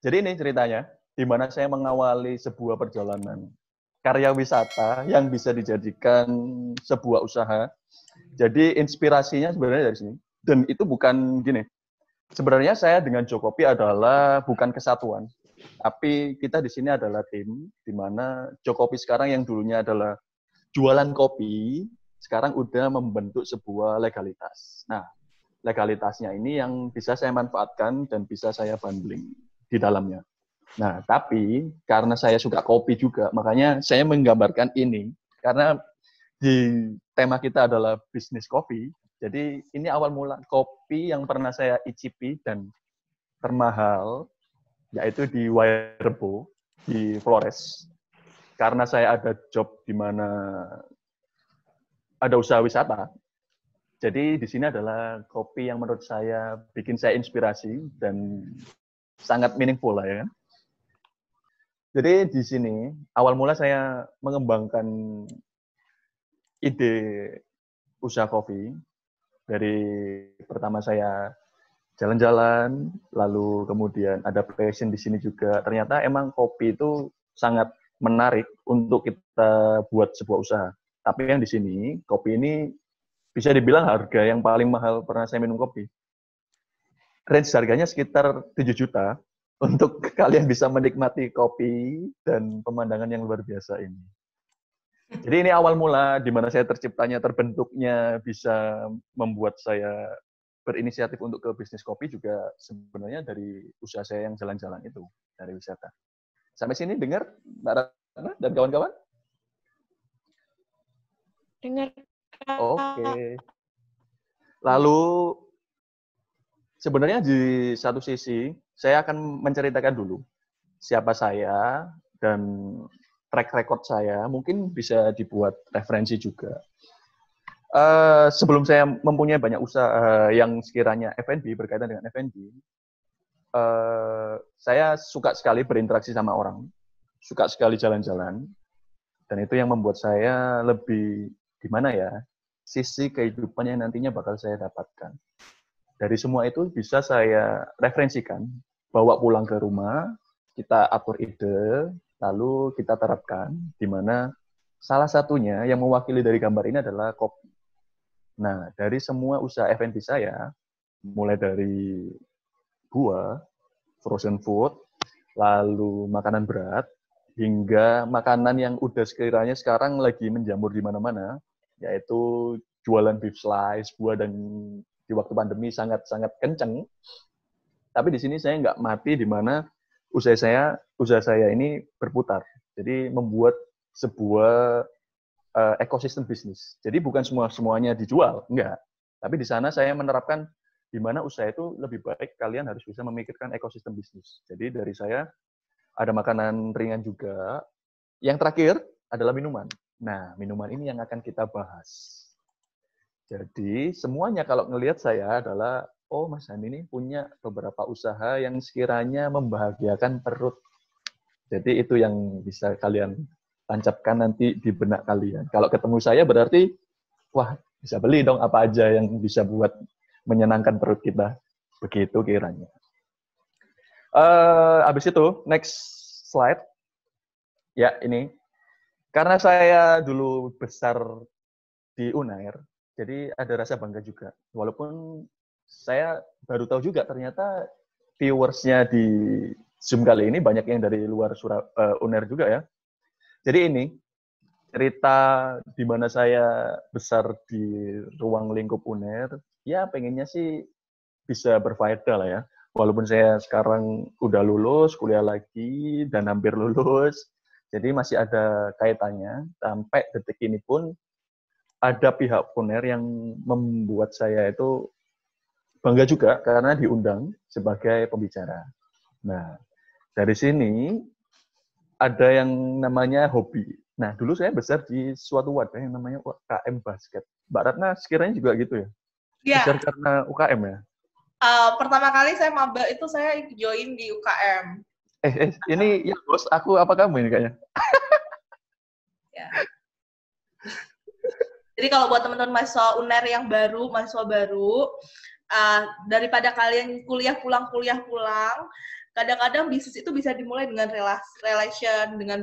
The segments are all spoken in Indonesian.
Jadi ini ceritanya, di mana saya mengawali sebuah perjalanan karya wisata yang bisa dijadikan sebuah usaha. Jadi inspirasinya sebenarnya dari sini. Dan itu bukan gini. Sebenarnya saya dengan Jokopi adalah bukan kesatuan. Tapi kita di sini adalah tim, di mana Jokopi sekarang yang dulunya adalah jualan kopi, sekarang udah membentuk sebuah legalitas. Nah, legalitasnya ini yang bisa saya manfaatkan dan bisa saya bundling di dalamnya. Nah, tapi karena saya suka kopi juga, makanya saya menggambarkan ini. Karena di tema kita adalah bisnis kopi, jadi ini awal mula kopi yang pernah saya icipi dan termahal, yaitu di Wairebo, di Flores. Karena saya ada job di mana ada usaha wisata, jadi di sini adalah kopi yang menurut saya bikin saya inspirasi dan sangat meaningful lah ya. Jadi di sini awal mula saya mengembangkan ide usaha kopi. Dari pertama saya jalan-jalan, lalu kemudian ada passion di sini juga. Ternyata emang kopi itu sangat menarik untuk kita buat sebuah usaha. Tapi yang di sini, kopi ini bisa dibilang harga yang paling mahal pernah saya minum kopi. Range harganya sekitar 7 juta untuk kalian bisa menikmati kopi dan pemandangan yang luar biasa ini. Jadi ini awal mula di mana saya terbentuknya bisa membuat saya berinisiatif untuk ke bisnis kopi juga sebenarnya dari usaha saya yang jalan-jalan itu, dari wisata. Sampai sini dengar Mbak Ratna dan kawan-kawan? Dengar. Oke. Lalu sebenarnya di satu sisi saya akan menceritakan dulu siapa saya dan track record saya, mungkin bisa dibuat referensi juga. Sebelum saya mempunyai banyak usaha yang sekiranya F&B, berkaitan dengan F&B, saya suka sekali berinteraksi sama orang, suka sekali jalan-jalan, dan itu yang membuat saya lebih, gimana ya, sisi kehidupan yang nantinya bakal saya dapatkan. Dari semua itu bisa saya referensikan, bawa pulang ke rumah, kita atur ide, lalu kita terapkan, di mana salah satunya yang mewakili dari gambar ini adalah kopi. Nah, dari semua usaha F&B saya, mulai dari buah, frozen food, lalu makanan berat, hingga makanan yang udah sekiranya sekarang lagi menjamur di mana-mana, yaitu jualan beef slice, buah, dan di waktu pandemi sangat-sangat kenceng. Tapi di sini saya nggak mati, di mana usaha saya ini berputar. Jadi membuat sebuah ekosistem bisnis. Jadi bukan semuanya dijual, enggak. Tapi di sana saya menerapkan di mana usaha itu lebih baik kalian harus bisa memikirkan ekosistem bisnis. Jadi dari saya ada makanan ringan juga. Yang terakhir adalah minuman. Nah, minuman ini yang akan kita bahas. Jadi semuanya kalau ngelihat saya adalah, oh Mas Hani ini punya beberapa usaha yang sekiranya membahagiakan perut. Jadi itu yang bisa kalian tancapkan nanti di benak kalian. Kalau ketemu saya berarti, wah bisa beli dong apa aja yang bisa buat menyenangkan perut kita. Begitu kiranya. Habis itu, next slide. Ya, ini. Karena saya dulu besar di Unair, jadi ada rasa bangga juga. Walaupun saya baru tahu juga ternyata viewersnya di Zoom kali ini banyak yang dari luar Unair juga ya. Jadi ini cerita di mana saya besar di ruang lingkup Unair, ya pengennya sih bisa berfaedah lah ya. Walaupun saya sekarang udah lulus, kuliah lagi, dan hampir lulus, jadi masih ada kaitannya. Sampai detik ini pun ada pihak Unair yang membuat saya itu bangga juga karena diundang sebagai pembicara. Nah, dari sini ada yang namanya hobi. Nah, dulu saya besar di suatu wadah yang namanya UKM Basket. Mbak Ratna sekiranya juga gitu ya? Iya. Besar karena UKM ya? Pertama kali saya maba itu saya join di UKM. Ini ya bos, aku apa kamu ini kayaknya? Ya. Jadi kalau buat teman-teman mahasiswa UNER yang baru, mahasiswa baru, daripada kalian kuliah pulang, kadang-kadang bisnis itu bisa dimulai dengan relation, dengan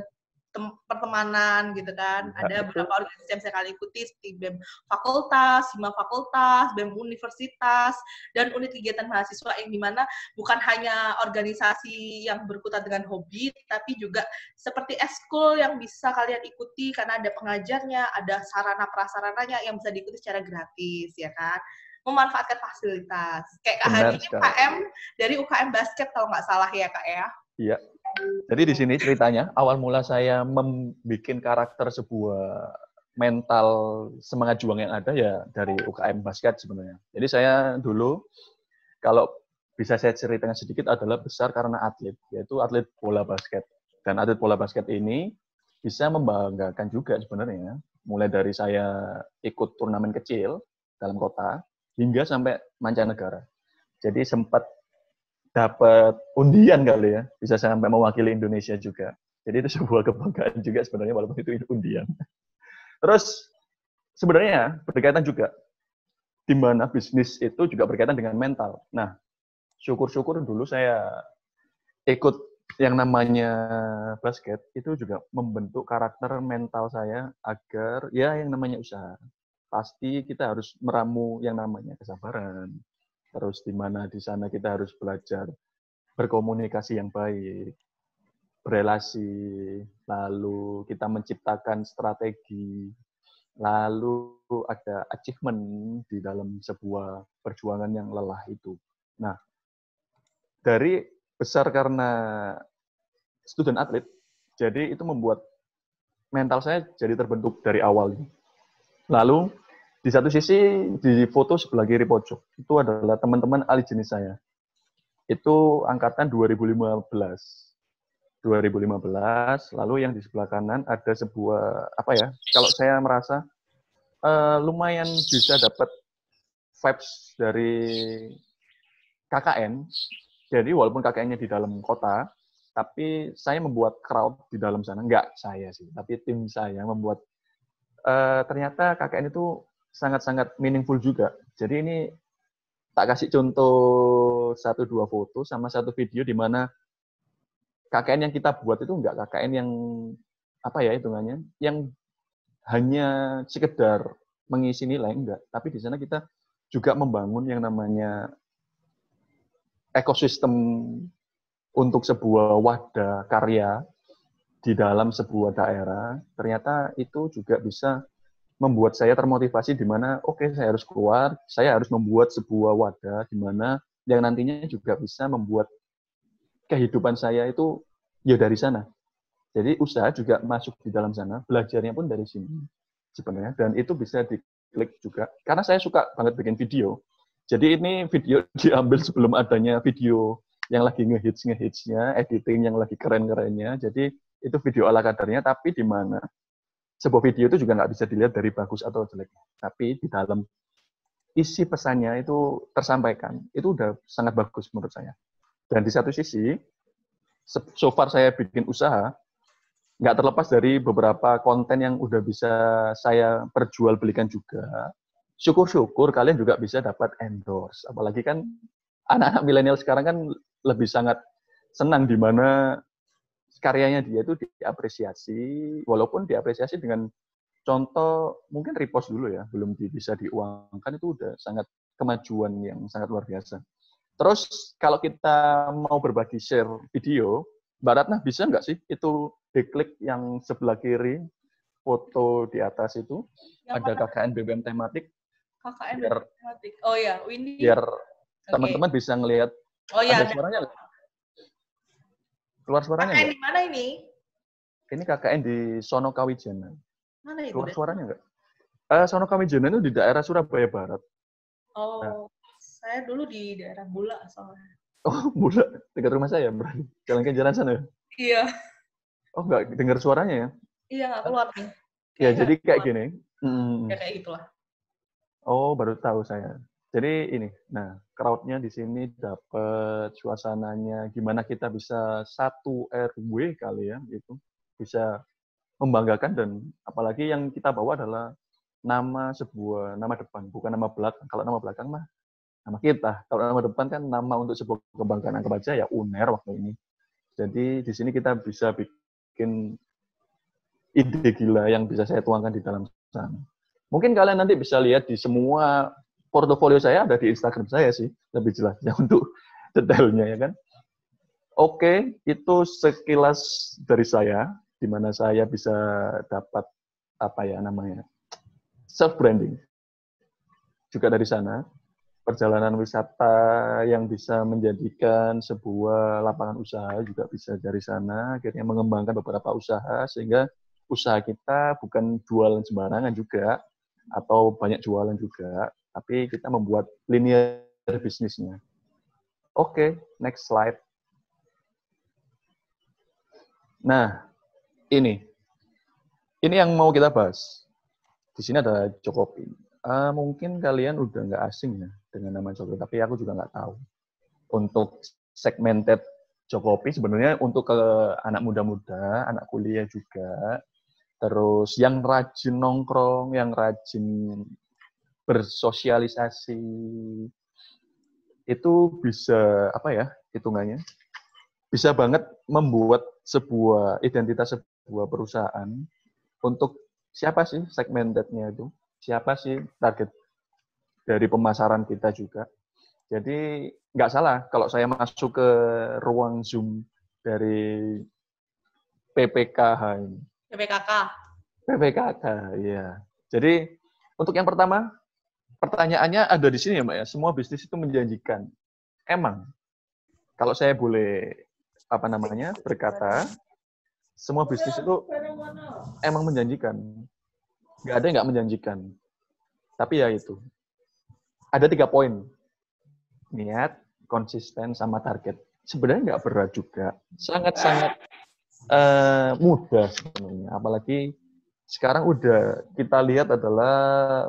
pertemanan gitu kan. Ya, Ada betul. beberapa organisasi yang saya kali ikuti seperti BEM fakultas, Hima fakultas, BEM universitas, dan unit kegiatan mahasiswa yang dimana bukan hanya organisasi yang berkutat dengan hobi, tapi juga seperti eskul yang bisa kalian ikuti karena ada pengajarnya, ada sarana prasarananya yang bisa diikuti secara gratis, ya kan. Memanfaatkan fasilitas. Kayak Kak Hani Benar ini sekali. UKM dari UKM basket kalau nggak salah ya Kak ya. Iya. Jadi di sini ceritanya, awal mula saya membuat karakter sebuah mental semangat juang yang ada ya dari UKM basket sebenarnya. Jadi saya dulu, kalau bisa saya ceritakan sedikit, adalah besar karena atlet, yaitu atlet bola basket. Dan atlet bola basket ini bisa membanggakan juga sebenarnya, mulai dari saya ikut turnamen kecil dalam kota, hingga sampai mancanegara. Jadi sempat dapat undian kali ya, bisa sampai mewakili Indonesia juga. Jadi itu sebuah kebanggaan juga sebenarnya, walaupun itu undian. Terus sebenarnya berkaitan juga, di mana bisnis itu juga berkaitan dengan mental. Nah, syukur-syukur dulu saya ikut yang namanya basket, itu juga membentuk karakter mental saya agar ya yang namanya usaha. Pasti kita harus meramu yang namanya kesabaran. Terus di mana di sana kita harus belajar berkomunikasi yang baik, berelasi, lalu kita menciptakan strategi, lalu ada achievement di dalam sebuah perjuangan yang lelah itu. Nah, dari besar karena student atlet, jadi itu membuat mental saya jadi terbentuk dari awal. Lalu di satu sisi, di foto sebelah kiri pojok itu adalah teman-teman ahli jenis saya. Itu angkatan 2015. 2015, lalu yang di sebelah kanan ada sebuah, apa ya, kalau saya merasa lumayan bisa dapat vibes dari KKN. Jadi walaupun KKN-nya di dalam kota, tapi saya membuat crowd di dalam sana. Enggak saya sih, tapi tim saya membuat, ternyata KKN itu sangat-sangat meaningful juga. Jadi ini tak kasih contoh 1-2 foto sama satu video di mana KKN yang kita buat itu enggak KKN yang apa ya hitungannya, yang hanya sekedar mengisi nilai, enggak. Tapi di sana kita juga membangun yang namanya ekosistem untuk sebuah wadah karya di dalam sebuah daerah. Ternyata itu juga bisa membuat saya termotivasi di mana oke, saya harus keluar, saya harus membuat sebuah wadah di mana yang nantinya juga bisa membuat kehidupan saya itu ya dari sana. Jadi usaha juga masuk di dalam sana, belajarnya pun dari sini sebenarnya, dan itu bisa diklik juga. Karena saya suka banget bikin video. Jadi ini video diambil sebelum adanya video yang lagi ngehitsnya, editing yang lagi keren-kerennya. Jadi itu video ala kadarnya, tapi di mana sebuah video itu juga nggak bisa dilihat dari bagus atau jelek. Tapi di dalam isi pesannya itu tersampaikan. Itu udah sangat bagus menurut saya. Dan di satu sisi, so far saya bikin usaha, nggak terlepas dari beberapa konten yang udah bisa saya perjualbelikan juga. Syukur-syukur kalian juga bisa dapat endorse. Apalagi kan anak-anak milenial sekarang kan lebih sangat senang di mana karyanya dia itu diapresiasi, walaupun diapresiasi dengan contoh mungkin repost dulu ya, belum bisa diuangkan, itu udah sangat kemajuan yang sangat luar biasa. Terus kalau kita mau berbagi share video, Mbak Ratna bisa nggak sih itu diklik yang sebelah kiri, foto di atas itu, yang ada KKN BBM tematik. KKN BBM tematik. Oh ya, Windy. Biar teman-teman bisa ngelihat. Oh ya, ada suaranya nggak? Keluar suaranya KKN nggak? di mana ini? Ini KKN di Sono Kawijana. Mana itu? Keluar suaranya nggak? Sono Kawijana itu di daerah Surabaya Barat. Oh, nah. Saya dulu di daerah Bula soalnya. Oh, Bula, dekat rumah saya berarti. Jalan sana ya? Iya. Oh, nggak dengar suaranya ya? Iya, nggak keluar nih. Ya, jadi kayak gini. Ya, kayak gitulah. Oh, baru tahu saya. Jadi ini, nah, crowd-nya di sini dapat suasananya, gimana kita bisa satu RW kali ya, gitu. Bisa membanggakan, dan apalagi yang kita bawa adalah nama sebuah, nama depan, bukan nama belakang. Kalau nama belakang mah nama kita. Kalau nama depan kan nama untuk sebuah kebanggaan, anggap aja ya UNER waktu ini. Jadi di sini kita bisa bikin ide gila yang bisa saya tuangkan di dalam sana. Mungkin kalian nanti bisa lihat di semua portofolio saya ada di Instagram saya sih, lebih jelasnya untuk detailnya ya kan. Oke, itu sekilas dari saya, di mana saya bisa dapat apa ya namanya self branding. Juga dari sana, perjalanan wisata yang bisa menjadikan sebuah lapangan usaha juga bisa dari sana. Akhirnya mengembangkan beberapa usaha sehingga usaha kita bukan jualan sembarangan juga atau banyak jualan juga, tapi kita membuat linear bisnisnya. Oke, next slide. Nah, ini yang mau kita bahas. Di sini ada Jokopi. Mungkin kalian udah nggak asing ya dengan nama Jokopi, tapi aku juga nggak tahu. Untuk segmented Jokopi sebenarnya untuk ke anak muda-muda, anak kuliah juga, terus yang rajin nongkrong, yang rajin bersosialisasi, itu bisa apa ya hitungannya? Bisa banget membuat sebuah identitas sebuah perusahaan untuk siapa sih segmented-nya itu, siapa sih target dari pemasaran kita juga. Jadi nggak salah kalau saya masuk ke ruang Zoom dari PPKH ini. PPKK, ya. Jadi untuk yang pertama, pertanyaannya ada di sini ya Mbak ya, semua bisnis itu menjanjikan. Emang, kalau saya boleh berkata, semua bisnis itu emang menjanjikan. Nggak ada yang nggak menjanjikan. Tapi ya itu. Ada 3 poin. Niat, konsisten, sama target. Sebenarnya nggak berat juga. Sangat-sangat mudah sebenarnya. Apalagi sekarang udah kita lihat adalah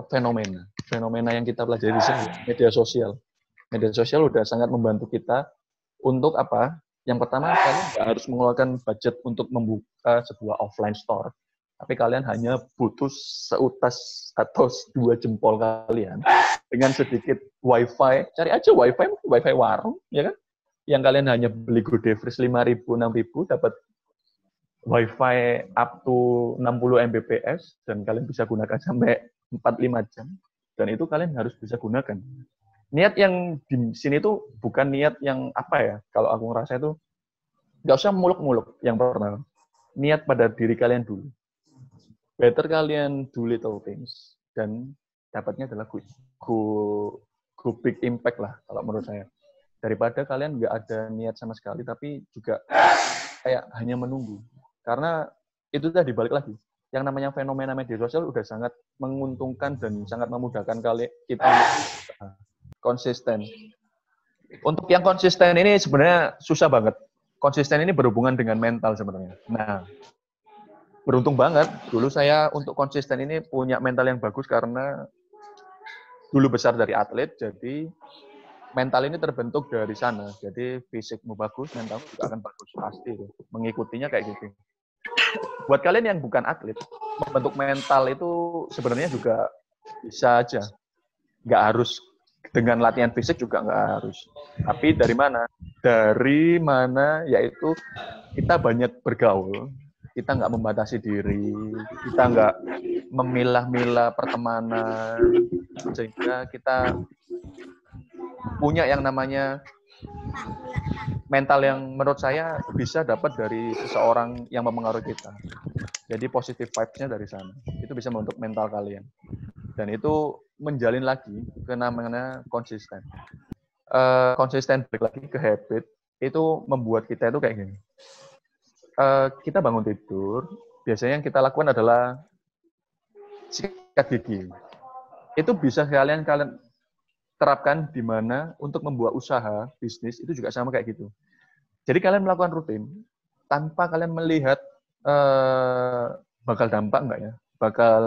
fenomena. Fenomena yang kita pelajari di sini, media sosial. Media sosial udah sangat membantu kita untuk apa? Yang pertama, kalian nggak harus mengeluarkan budget untuk membuka sebuah offline store. Tapi kalian hanya butuh seutas atau 2 jempol kalian dengan sedikit wifi. Cari aja wifi warung, ya kan? Yang kalian hanya beli Gode Fresh 5.000, 6.000, dapat wifi up to 60 Mbps, dan kalian bisa gunakan sampai 4-5 jam. Dan itu kalian harus bisa gunakan. Niat yang di sini tuh bukan niat yang apa ya, kalau aku ngerasa itu nggak usah muluk-muluk yang pertama. Niat pada diri kalian dulu. Better kalian do little things, dan dapatnya adalah go big impact lah kalau menurut saya. Daripada kalian nggak ada niat sama sekali, tapi juga kayak hanya menunggu. Karena itu tadi balik lagi. Yang namanya fenomena media sosial udah sangat menguntungkan dan sangat memudahkan kita untuk konsisten. Untuk yang konsisten ini sebenarnya susah banget. Konsisten ini berhubungan dengan mental sebenarnya. Nah, beruntung banget dulu saya untuk konsisten ini punya mental yang bagus karena dulu besar dari atlet, jadi mental ini terbentuk dari sana. Jadi fisikmu bagus, mentalmu juga akan bagus pasti. Mengikutinya kayak gitu. Buat kalian yang bukan atlet, membentuk mental itu sebenarnya juga bisa aja. Nggak harus dengan latihan fisik juga nggak harus. Tapi dari mana? Dari mana yaitu kita banyak bergaul, kita nggak membatasi diri, kita nggak memilah-milah pertemanan, sehingga kita punya yang namanya mental yang menurut saya bisa dapat dari seseorang yang mempengaruhi kita. Jadi positive vibes-nya dari sana. Itu bisa membentuk mental kalian. Dan itu menjalin lagi ke namanya konsisten. Konsisten balik lagi ke habit, itu membuat kita itu kayak gini. Kita bangun tidur, biasanya yang kita lakukan adalah sikat gigi. Itu bisa kalian terapkan di mana untuk membuat usaha, bisnis, itu juga sama kayak gitu. Jadi kalian melakukan rutin, tanpa kalian melihat bakal dampak nggak ya? Bakal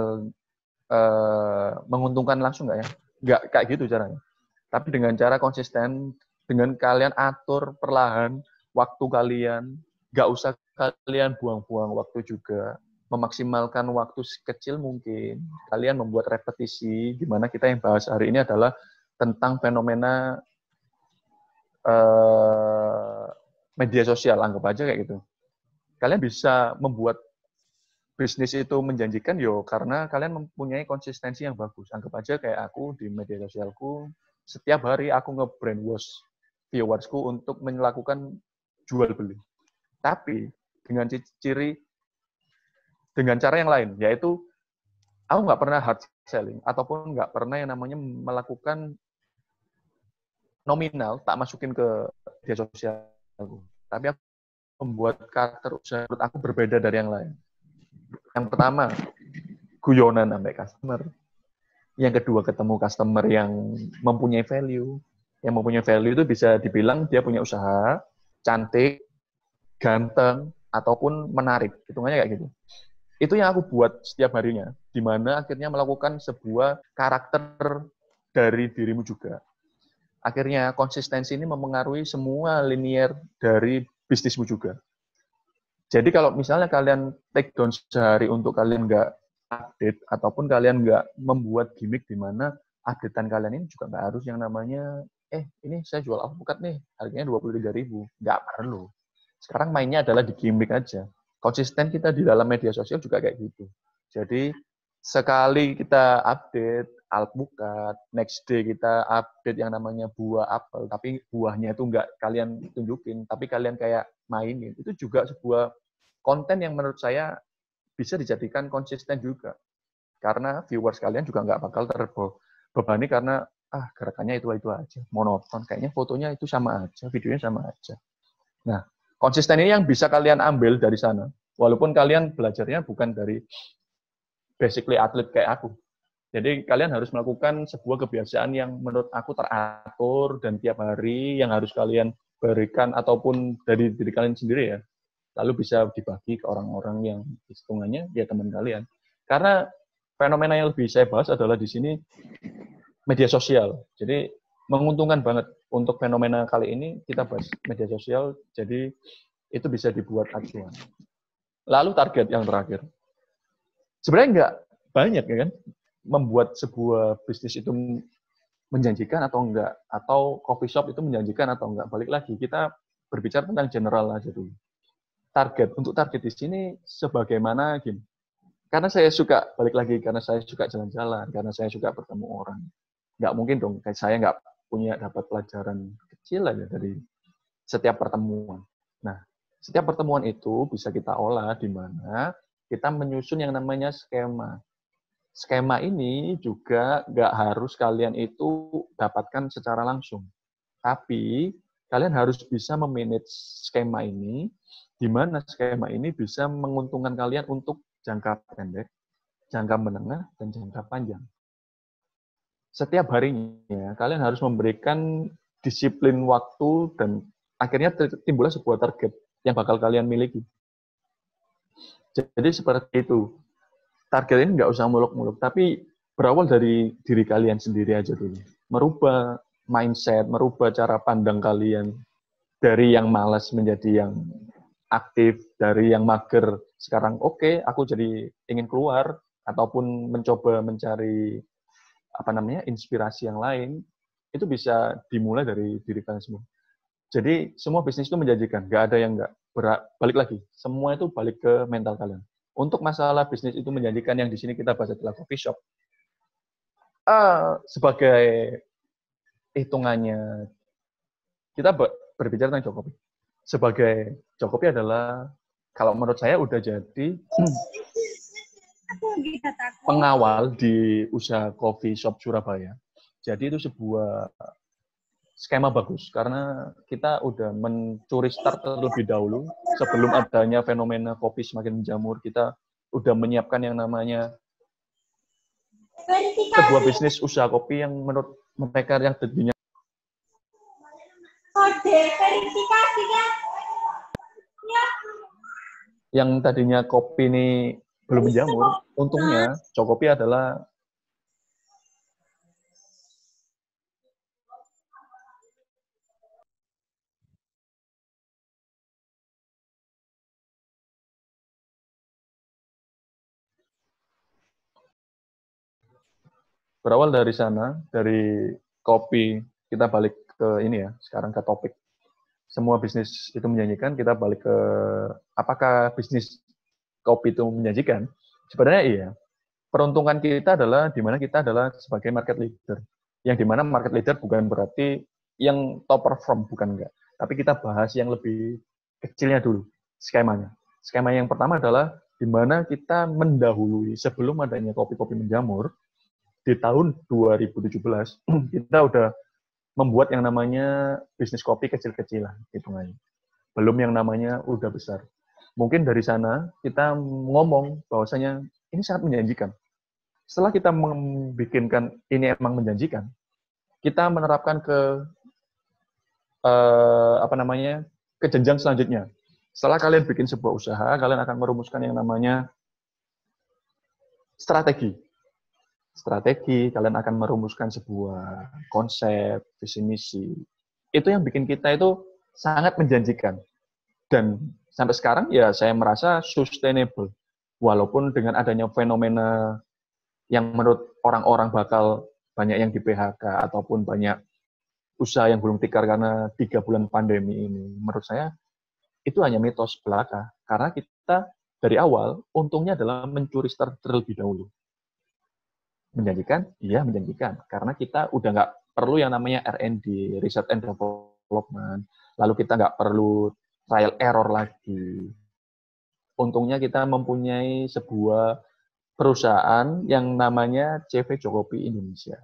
menguntungkan langsung nggak ya? Nggak kayak gitu caranya. Tapi dengan cara konsisten, dengan kalian atur perlahan waktu kalian, nggak usah kalian buang-buang waktu juga, memaksimalkan waktu sekecil mungkin. Kalian membuat repetisi, di mana kita yang bahas hari ini adalah tentang fenomena media sosial, anggap aja kayak gitu. Kalian bisa membuat bisnis itu menjanjikan karena kalian mempunyai konsistensi yang bagus. Anggap aja kayak aku di media sosialku, setiap hari aku nge-brainwash viewersku untuk melakukan jual beli. Tapi dengan ciri dengan cara yang lain, yaitu aku nggak pernah hard selling ataupun nggak pernah yang namanya melakukan nominal tak masukin ke media sosialku. Tapi aku membuat karakter usaha menurut aku berbeda dari yang lain. Yang pertama, guyonan sampai customer. Yang kedua, ketemu customer yang mempunyai value. Yang mempunyai value itu bisa dibilang dia punya usaha, cantik, ganteng, ataupun menarik. Hitungannya kayak gitu. Itu yang aku buat setiap harinya, di mana akhirnya melakukan sebuah karakter dari dirimu juga. Akhirnya konsistensi ini mempengaruhi semua linear dari bisnismu juga. Jadi kalau misalnya kalian take down sehari untuk kalian nggak update, ataupun kalian nggak membuat gimmick di mana updatean kalian ini juga nggak harus yang namanya, ini saya jual alpukat nih, harganya 23.000. Nggak perlu. Sekarang mainnya adalah di gimmick aja. Konsisten kita di dalam media sosial juga kayak gitu. Jadi sekali kita update alpukat, next day kita update yang namanya buah apel, tapi buahnya itu nggak kalian tunjukin, tapi kalian kayak mainin. Itu juga sebuah konten yang menurut saya bisa dijadikan konsisten juga. Karena viewers kalian juga nggak bakal terbebani karena gerakannya itu aja, monoton. Kayaknya fotonya itu sama aja, videonya sama aja. Nah, konsisten ini yang bisa kalian ambil dari sana. Walaupun kalian belajarnya bukan dari basically atlet kayak aku. Jadi kalian harus melakukan sebuah kebiasaan yang menurut aku teratur dan tiap hari yang harus kalian berikan ataupun dari diri kalian sendiri ya. Lalu bisa dibagi ke orang-orang yang hitungannya ya teman kalian. Karena fenomena yang lebih saya bahas adalah di sini media sosial. Jadi menguntungkan banget untuk fenomena kali ini kita bahas media sosial. Jadi itu bisa dibuat acuan. Lalu target yang terakhir. Sebenarnya nggak banyak ya kan membuat sebuah bisnis itu menjanjikan atau enggak, atau coffee shop itu menjanjikan atau enggak. Balik lagi kita berbicara tentang general aja dulu. Untuk target di sini sebagaimana gini. Karena saya suka, balik lagi, karena saya suka jalan-jalan, karena saya suka bertemu orang. Nggak mungkin dong, kayak saya nggak punya dapat pelajaran kecil aja dari setiap pertemuan. Nah, setiap pertemuan itu bisa kita olah di mana kita menyusun yang namanya skema. Skema ini juga nggak harus kalian itu dapatkan secara langsung. Tapi kalian harus bisa memanage skema ini, di mana skema ini bisa menguntungkan kalian untuk jangka pendek, jangka menengah, dan jangka panjang. Setiap harinya, kalian harus memberikan disiplin waktu dan akhirnya timbullah sebuah target yang bakal kalian miliki. Jadi seperti itu. Target ini nggak usah muluk-muluk, tapi berawal dari diri kalian sendiri aja dulu. Merubah mindset, merubah cara pandang kalian dari yang malas menjadi yang aktif, dari yang mager sekarang aku jadi ingin keluar ataupun mencoba mencari inspirasi yang lain. Itu bisa dimulai dari diri kalian semua. Jadi semua bisnis itu menjanjikan, nggak ada yang nggak. Balik lagi, semua itu balik ke mental kalian. Untuk masalah bisnis itu menjanjikan yang di sini kita bahas adalah coffee shop. Sebagai hitungannya, kita berbicara tentang Jokowi. Sebagai Jokowi adalah, kalau menurut saya udah jadi pengawal di usaha coffee shop Surabaya. Jadi itu sebuah skema bagus, karena kita udah mencuri start terlebih dahulu, sebelum adanya fenomena kopi semakin menjamur, kita udah menyiapkan yang namanya sebuah bisnis usaha kopi yang menurut mereka yang tadinya kopi ini belum menjamur, untungnya Jokopi adalah berawal dari sana, dari kopi, kita balik ke ini ya, sekarang ke topik. Semua bisnis itu menjanjikan, kita balik ke apakah bisnis kopi itu menjanjikan? Sebenarnya iya. Peruntungan kita adalah di mana kita adalah sebagai market leader. Yang di mana market leader bukan berarti yang top perform, bukan enggak. Tapi kita bahas yang lebih kecilnya dulu, skemanya. Skema yang pertama adalah di mana kita mendahului sebelum adanya kopi-kopi menjamur, di tahun 2017, kita udah membuat yang namanya bisnis kopi kecil-kecilan, hitungannya. Belum yang namanya udah besar. Mungkin dari sana kita ngomong bahwasanya ini sangat menjanjikan. Setelah kita membikinkan ini emang menjanjikan, kita menerapkan ke ke jenjang selanjutnya. Setelah kalian bikin sebuah usaha, kalian akan merumuskan yang namanya strategi. Kalian akan merumuskan sebuah konsep, visi misi. Itu yang bikin kita itu sangat menjanjikan. Dan sampai sekarang ya saya merasa sustainable. Walaupun dengan adanya fenomena yang menurut orang-orang bakal banyak yang di PHK ataupun banyak usaha yang belum tikar karena 3 bulan pandemi ini. Menurut saya itu hanya mitos belaka. Karena kita dari awal untungnya adalah mencuri start terlebih dahulu. Menjanjikan? Iya, menjanjikan. Karena kita udah nggak perlu yang namanya R&D, Research and Development. Lalu kita nggak perlu trial error lagi. Untungnya kita mempunyai sebuah perusahaan yang namanya CV Jokopi Indonesia.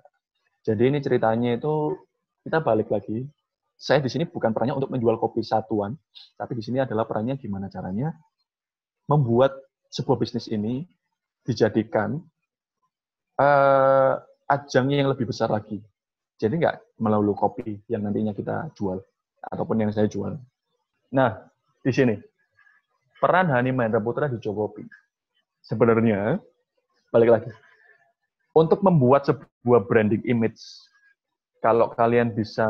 Jadi ini ceritanya itu, kita balik lagi. Saya di sini bukan perannya untuk menjual kopi satuan, tapi di sini adalah perannya gimana caranya membuat sebuah bisnis ini dijadikan ajangnya yang lebih besar lagi. Jadi nggak melalui kopi yang nantinya kita jual, ataupun yang saya jual. Nah, di sini, peran Hani Mahendra Putra di Jokopi. Sebenarnya, balik lagi, untuk membuat sebuah branding image, kalau kalian bisa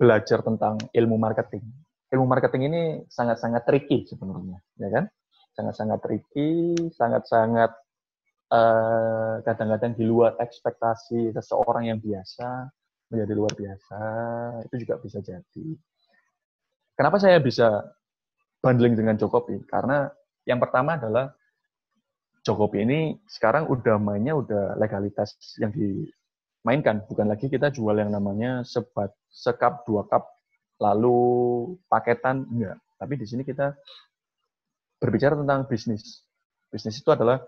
belajar tentang ilmu marketing ini sangat-sangat tricky sebenarnya, ya kan? Sangat-sangat tricky, sangat-sangat kadang-kadang di luar ekspektasi seseorang yang biasa menjadi luar biasa, itu juga bisa jadi. Kenapa saya bisa bundling dengan Jokopi? Karena yang pertama adalah Jokopi ini sekarang udah mainnya udah legalitas yang dimainkan, bukan lagi kita jual yang namanya sekap, 2 cup, lalu paketan, enggak. Tapi di sini kita berbicara tentang bisnis. Bisnis itu adalah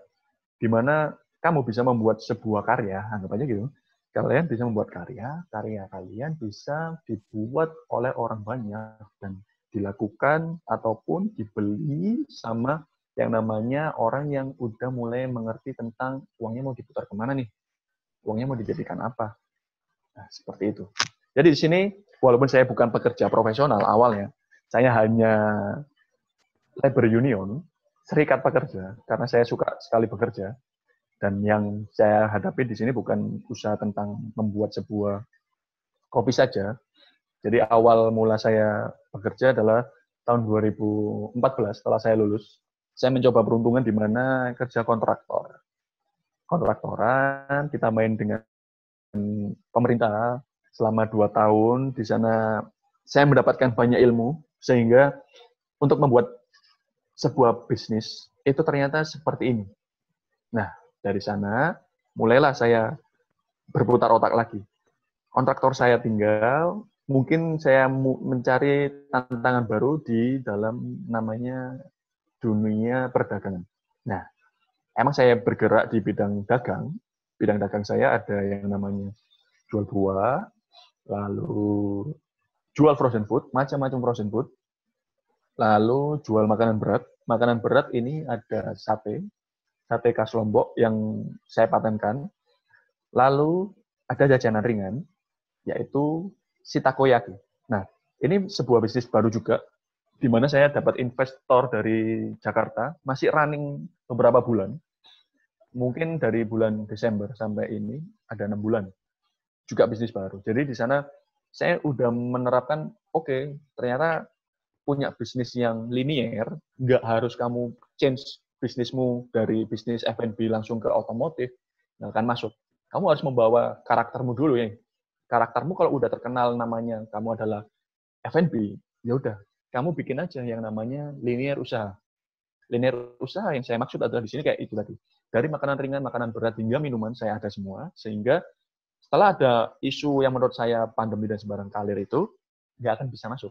di mana kamu bisa membuat sebuah karya, anggap aja gitu. Kalian bisa membuat karya kalian bisa dibuat oleh orang banyak dan dilakukan ataupun dibeli sama yang namanya orang yang udah mulai mengerti tentang uangnya mau diputar kemana nih, uangnya mau dijadikan apa. Nah, seperti itu. Jadi di sini, walaupun saya bukan pekerja profesional awalnya, saya hanya labor union, serikat pekerja, karena saya suka sekali bekerja. Dan yang saya hadapi di sini bukan usaha tentang membuat sebuah kopi saja. Jadi awal mula saya bekerja adalah tahun 2014 setelah saya lulus. Saya mencoba peruntungan di mana kerja kontraktor. Kontraktoran, kita main dengan pemerintah selama 2 tahun. Di sana saya mendapatkan banyak ilmu, sehingga untuk membuat sebuah bisnis itu ternyata seperti ini. Nah, dari sana mulailah saya berputar otak lagi. Kontraktor saya tinggal, mungkin saya mencari tantangan baru di dalam namanya dunia perdagangan. Nah, emang saya bergerak di bidang dagang. Bidang dagang saya ada yang namanya jual buah, lalu jual frozen food, macam-macam frozen food, lalu jual makanan berat. Makanan berat ini ada sate khas Lombok yang saya patenkan. Lalu ada jajanan ringan, yaitu si takoyaki. Nah, ini sebuah bisnis baru juga, di mana saya dapat investor dari Jakarta, masih running beberapa bulan. Mungkin dari bulan Desember sampai ini, ada 6 bulan. Juga bisnis baru. Jadi di sana saya udah menerapkan, oke, ternyata punya bisnis yang linier, nggak harus kamu change bisnismu dari bisnis F&B langsung ke otomotif, nggak akan masuk. Kamu harus membawa karaktermu dulu ya. karaktermu kalau udah terkenal namanya kamu adalah F&B, ya udah, kamu bikin aja yang namanya linear usaha. Linear usaha yang saya maksud adalah di sini kayak itu tadi. Dari makanan ringan, makanan berat, hingga minuman, saya ada semua. Sehingga setelah ada isu yang menurut saya pandemi dan sembarang kalir itu, nggak akan bisa masuk.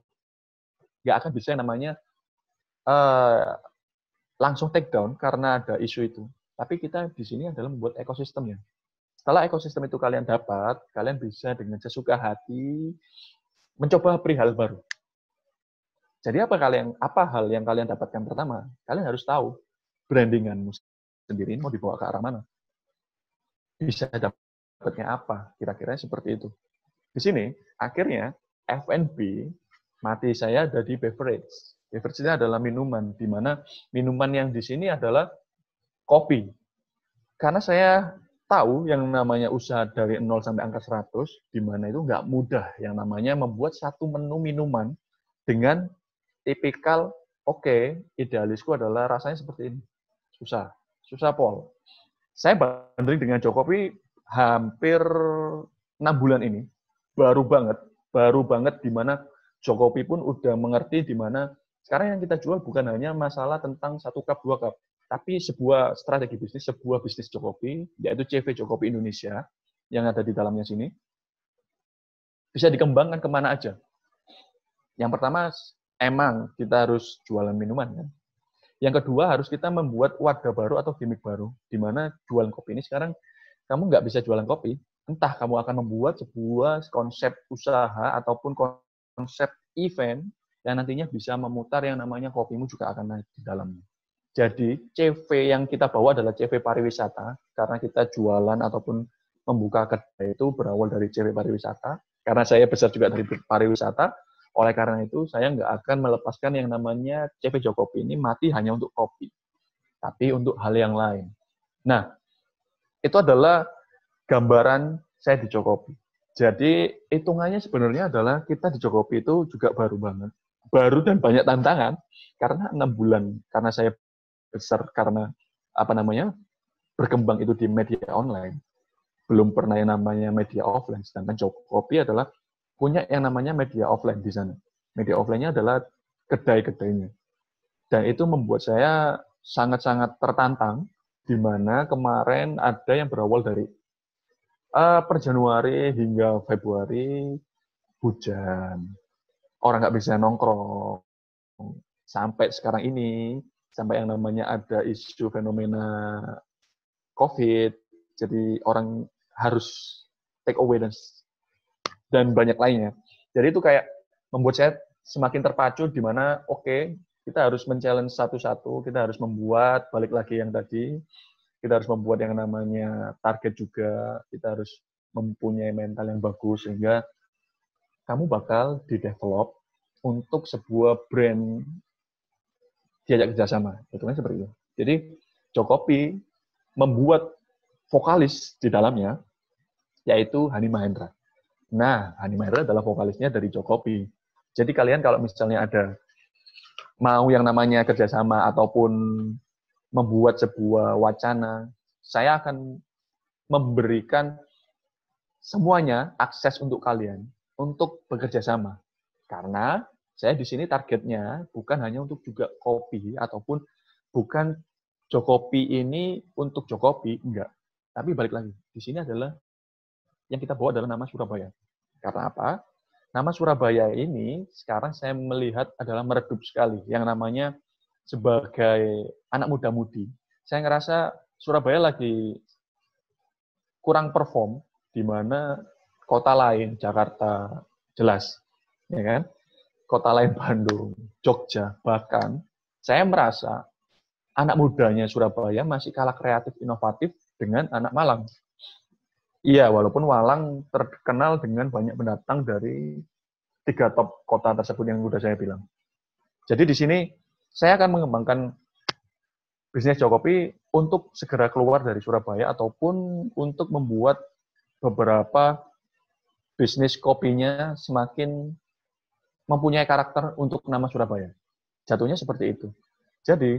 Nggak akan bisa yang namanya langsung take down karena ada isu itu. Tapi kita di sini adalah membuat ekosistemnya. Setelah ekosistem itu kalian dapat, kalian bisa dengan sesuka hati mencoba perihal baru. Jadi apa hal yang kalian dapatkan pertama? Kalian harus tahu brandinganmu sendiri mau dibawa ke arah mana. Bisa dapatnya apa? Kira-kira seperti itu. Di sini akhirnya F&B mati saya ada di beverage. Beverage ini adalah minuman, di mana minuman yang di sini adalah kopi. Karena saya tahu yang namanya usaha dari 0 sampai angka 100, di mana itu nggak mudah yang namanya membuat satu menu minuman dengan tipikal, idealisku adalah rasanya seperti ini. Susah Pol. Saya banding dengan Jokowi hampir 6 bulan ini, baru banget di mana Jokowi pun udah mengerti di mana sekarang yang kita jual bukan hanya masalah tentang 1 cup, 2 cup, tapi sebuah strategi bisnis, sebuah bisnis Jokowi, yaitu CV Jokowi Indonesia, yang ada di dalamnya sini, bisa dikembangkan kemana aja. Yang pertama, emang kita harus jualan minuman, kan? Yang kedua, harus kita membuat wadah baru atau gimmick baru, di mana jualan kopi ini sekarang, kamu nggak bisa jualan kopi, entah kamu akan membuat sebuah konsep usaha ataupun konsep event yang nantinya bisa memutar yang namanya kopimu juga akan naik di dalamnya. Jadi, CV yang kita bawa adalah CV pariwisata, karena kita jualan ataupun membuka kedai itu berawal dari CV pariwisata, karena saya besar juga dari pariwisata, oleh karena itu saya nggak akan melepaskan yang namanya CV Jokopi ini mati hanya untuk kopi, tapi untuk hal yang lain. Nah, itu adalah gambaran saya di Jokopi. Jadi, hitungannya sebenarnya adalah kita di Jokopi itu juga baru banget. Baru dan banyak tantangan, karena 6 bulan, karena saya besar karena berkembang itu di media online, belum pernah yang namanya media offline. Sedangkan Jokopi adalah punya yang namanya media offline di sana. Media offline-nya adalah kedai-kedainya. Dan itu membuat saya sangat-sangat tertantang, di mana kemarin ada yang berawal dari per Januari hingga Februari hujan, orang nggak bisa nongkrong, sampai sekarang ini, sampai yang namanya ada isu fenomena COVID, jadi orang harus take away dan banyak lainnya. Jadi itu kayak membuat saya semakin terpacu di mana kita harus men-challenge satu-satu, kita harus membuat, balik lagi yang tadi, kita harus membuat yang namanya target juga, kita harus mempunyai mental yang bagus, sehingga kamu bakal di-develop untuk sebuah brand diajak kerjasama. Itu kan seperti itu. Jadi Jokopi membuat vokalis di dalamnya, yaitu Hani Mahendra. Nah, Hani Mahendra adalah vokalisnya dari Jokopi. Jadi kalian kalau misalnya ada mau yang namanya kerjasama ataupun membuat sebuah wacana, saya akan memberikan semuanya akses untuk kalian untuk bekerja sama. Karena saya di sini targetnya bukan hanya untuk juga kopi ataupun bukan Jokopi ini untuk Jokopi, enggak. Tapi balik lagi, di sini adalah yang kita bawa adalah nama Surabaya. Karena apa? Nama Surabaya ini sekarang saya melihat adalah meredup sekali. Yang namanya sebagai anak muda-mudi. Saya ngerasa Surabaya lagi kurang perform, di mana kota lain, Jakarta, jelas. Ya kan? Kota lain Bandung, Jogja, bahkan saya merasa anak mudanya Surabaya masih kalah kreatif, inovatif dengan anak Malang. Iya, walaupun Malang terkenal dengan banyak pendatang dari 3 top kota tersebut yang sudah saya bilang. Jadi di sini saya akan mengembangkan bisnis Jokopi untuk segera keluar dari Surabaya ataupun untuk membuat beberapa bisnis kopinya semakin mempunyai karakter untuk nama Surabaya. Jatuhnya seperti itu. Jadi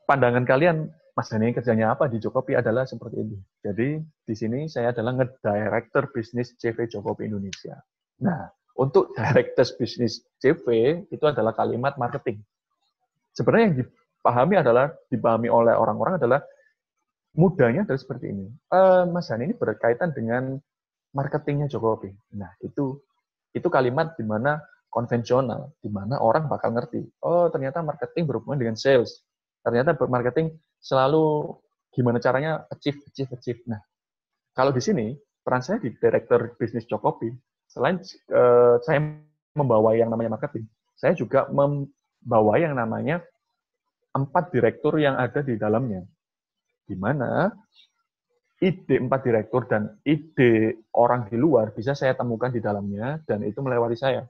pandangan kalian Mas Dani kerjanya apa di Jokopi adalah seperti itu. Jadi di sini saya adalah nge-director bisnis CV Jokopi Indonesia. Nah, untuk director bisnis CV itu adalah kalimat marketing. Sebenarnya yang dipahami oleh orang-orang adalah mudahnya adalah seperti ini. Mas Dani ini berkaitan dengan marketingnya Jokopi. Nah, itu kalimat di mana konvensional, di mana orang bakal ngerti. Oh, ternyata marketing berhubungan dengan sales. Ternyata marketing selalu gimana caranya achieve. Nah, kalau di sini, peran saya di Direktur Bisnis Jokopi, selain saya membawa yang namanya marketing, saya juga membawa yang namanya 4 direktur yang ada di dalamnya. Di mana ide 4 direktur dan ide orang di luar bisa saya temukan di dalamnya, dan itu melewati saya.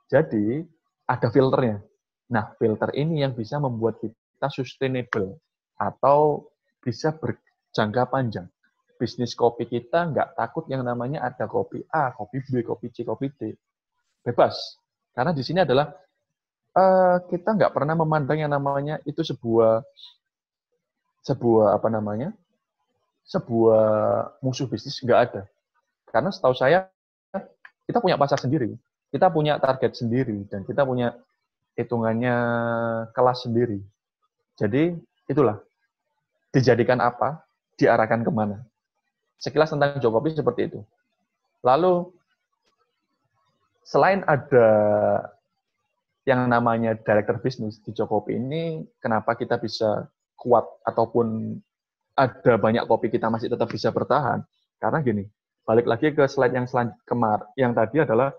Jadi, ada filternya. Nah, filter ini yang bisa membuat kita sustainable atau bisa berjangka panjang. Bisnis kopi kita nggak takut yang namanya ada kopi A, kopi B, kopi C, kopi D. Bebas. Karena di sini adalah kita nggak pernah memandang yang namanya itu sebuah musuh bisnis, nggak ada. Karena setahu saya kita punya pasar sendiri, kita punya target sendiri, dan kita punya hitungannya kelas sendiri. Jadi, itulah. Dijadikan apa, diarahkan kemana. Sekilas tentang Jokopi seperti itu. Lalu, selain ada yang namanya director bisnis di Jokopi ini, kenapa kita bisa kuat ataupun ada banyak kopi kita masih tetap bisa bertahan? Karena gini, balik lagi ke slide yang tadi adalah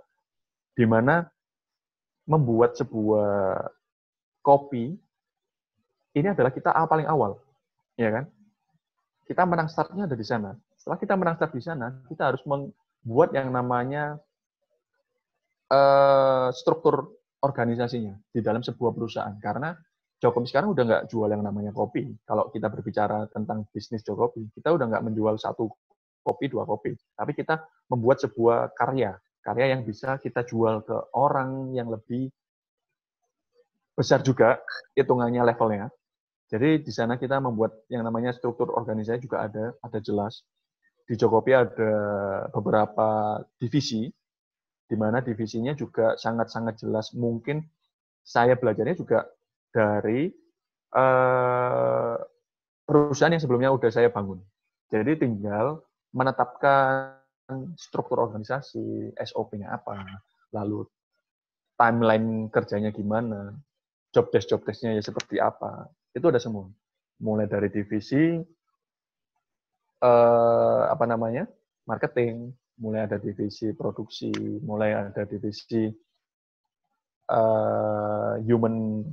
di mana membuat sebuah kopi ini adalah kita paling awal, ya kan? Kita menang startnya ada di sana. Setelah kita menang start di sana, kita harus membuat yang namanya struktur organisasinya di dalam sebuah perusahaan. Karena Jokopi sekarang udah nggak jual yang namanya kopi. Kalau kita berbicara tentang bisnis Jokopi, kita udah nggak menjual 1 kopi, 2 kopi. Tapi kita membuat sebuah karya yang bisa kita jual ke orang yang lebih besar juga, hitungannya levelnya. Jadi di sana kita membuat yang namanya struktur organisasi juga ada jelas. Di Jokopi ada beberapa divisi, di mana divisinya juga sangat-sangat jelas. Mungkin saya belajarnya juga dari perusahaan yang sebelumnya udah saya bangun. Jadi tinggal menetapkan struktur organisasi, SOP-nya apa, lalu timeline kerjanya gimana, job desk-nya ya seperti apa. Itu ada semua. Mulai dari divisi marketing, mulai ada divisi produksi, mulai ada divisi human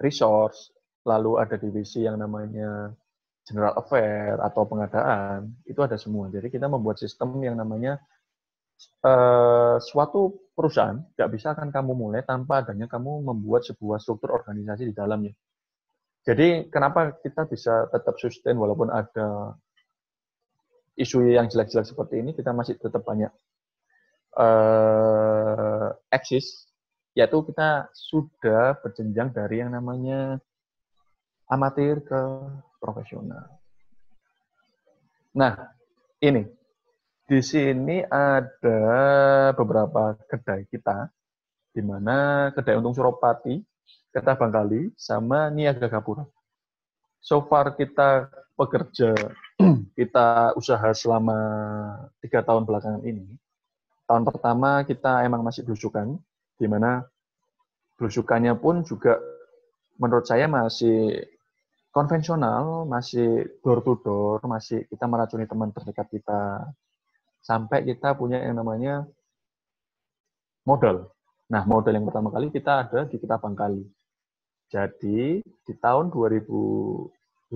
resource, lalu ada divisi yang namanya general affair atau pengadaan, itu ada semua. Jadi kita membuat sistem yang namanya suatu perusahaan nggak bisa akan kamu mulai tanpa adanya kamu membuat sebuah struktur organisasi di dalamnya. Jadi kenapa kita bisa tetap sustain walaupun ada isu yang jelek-jelek seperti ini, kita masih tetap banyak eksis, yaitu kita sudah berjenjang dari yang namanya amatir ke profesional. Nah, ini. Di sini ada beberapa kedai kita, di mana kedai Untung Suropati, Ketah Bangkali, sama Niaga Gapura. So far kita bekerja, kita usaha selama 3 tahun belakangan ini. Tahun pertama kita emang masih belusukan, di mana belusukannya pun juga menurut saya masih konvensional, masih door to door, masih kita meracuni teman terdekat kita, sampai kita punya yang namanya modal. Nah, modal yang pertama kali kita ada di Ketah Bangkali. Jadi, di tahun 2018,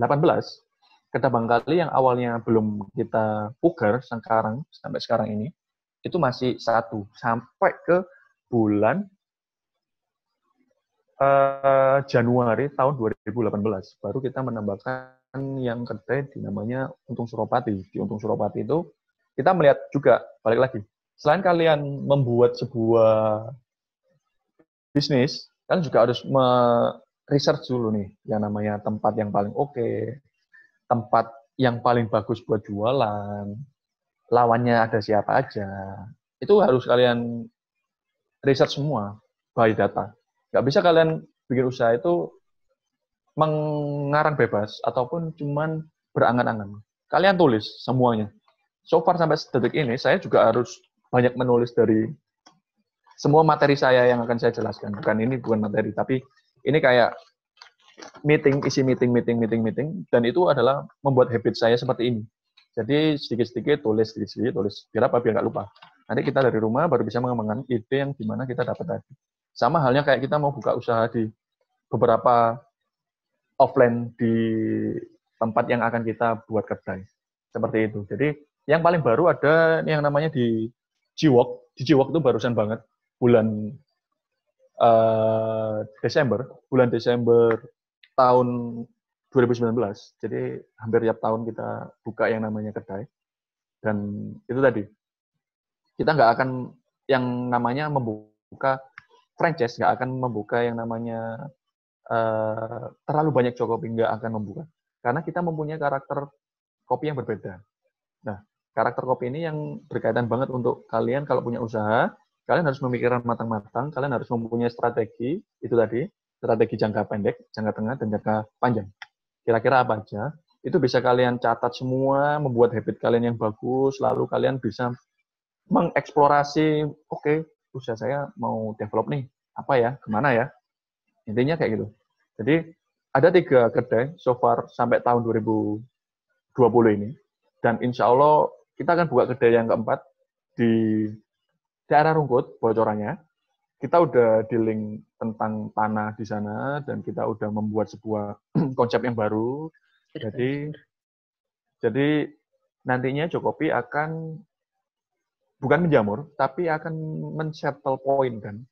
Ketah Bangkali yang awalnya belum kita pugar sampai sekarang ini, itu masih 1. Sampai ke bulan Januari tahun 2018. Baru kita menambahkan yang kedai di namanya Untung Suropati. Di Untung Suropati itu, kita melihat juga, balik lagi, selain kalian membuat sebuah bisnis, kalian juga harus research dulu nih, yang namanya tempat yang paling oke, tempat yang paling bagus buat jualan, lawannya ada siapa aja. Itu harus kalian research semua by data. Nggak bisa kalian bikin usaha itu mengarang bebas ataupun cuman berangan-angan. Kalian tulis semuanya. So far sampai detik ini, saya juga harus banyak menulis dari semua materi saya yang akan saya jelaskan. Bukan materi, tapi ini kayak isi meeting, dan itu adalah membuat habit saya seperti ini. Jadi sedikit-sedikit tulis, biar apa? Biar nggak lupa. Nanti kita dari rumah baru bisa mengembangkan ide yang dimana kita dapat tadi. Sama halnya kayak kita mau buka usaha di beberapa offline di tempat yang akan kita buat kedai. Seperti itu. Jadi yang paling baru ada yang namanya di Jiwok. Di Jiwok itu barusan banget bulan Bulan Desember tahun 2019. Jadi hampir tiap tahun kita buka yang namanya kedai. Dan itu tadi, kita nggak akan yang namanya membuka franchise, nggak akan membuka yang namanya terlalu banyak Jokopi, nggak akan membuka. Karena kita mempunyai karakter kopi yang berbeda. Nah, karakter kopi ini yang berkaitan banget untuk kalian kalau punya usaha, kalian harus memikirkan matang-matang, kalian harus mempunyai strategi, itu tadi, strategi jangka pendek, jangka tengah, dan jangka panjang. Kira-kira apa aja, itu bisa kalian catat semua, membuat habit kalian yang bagus, lalu kalian bisa mengeksplorasi, oke, usaha saya mau develop nih, apa ya, kemana ya, intinya kayak gitu. Jadi, ada 3 kedai so far sampai tahun 2020 ini, dan insya Allah kita akan buka kedai yang keempat di daerah Rungkut, bocorannya. Kita udah dealing tentang tanah di sana, dan kita udah membuat sebuah konsep yang baru. Jadi nantinya Jokopi akan bukan menjamur, tapi akan men-settle point kan.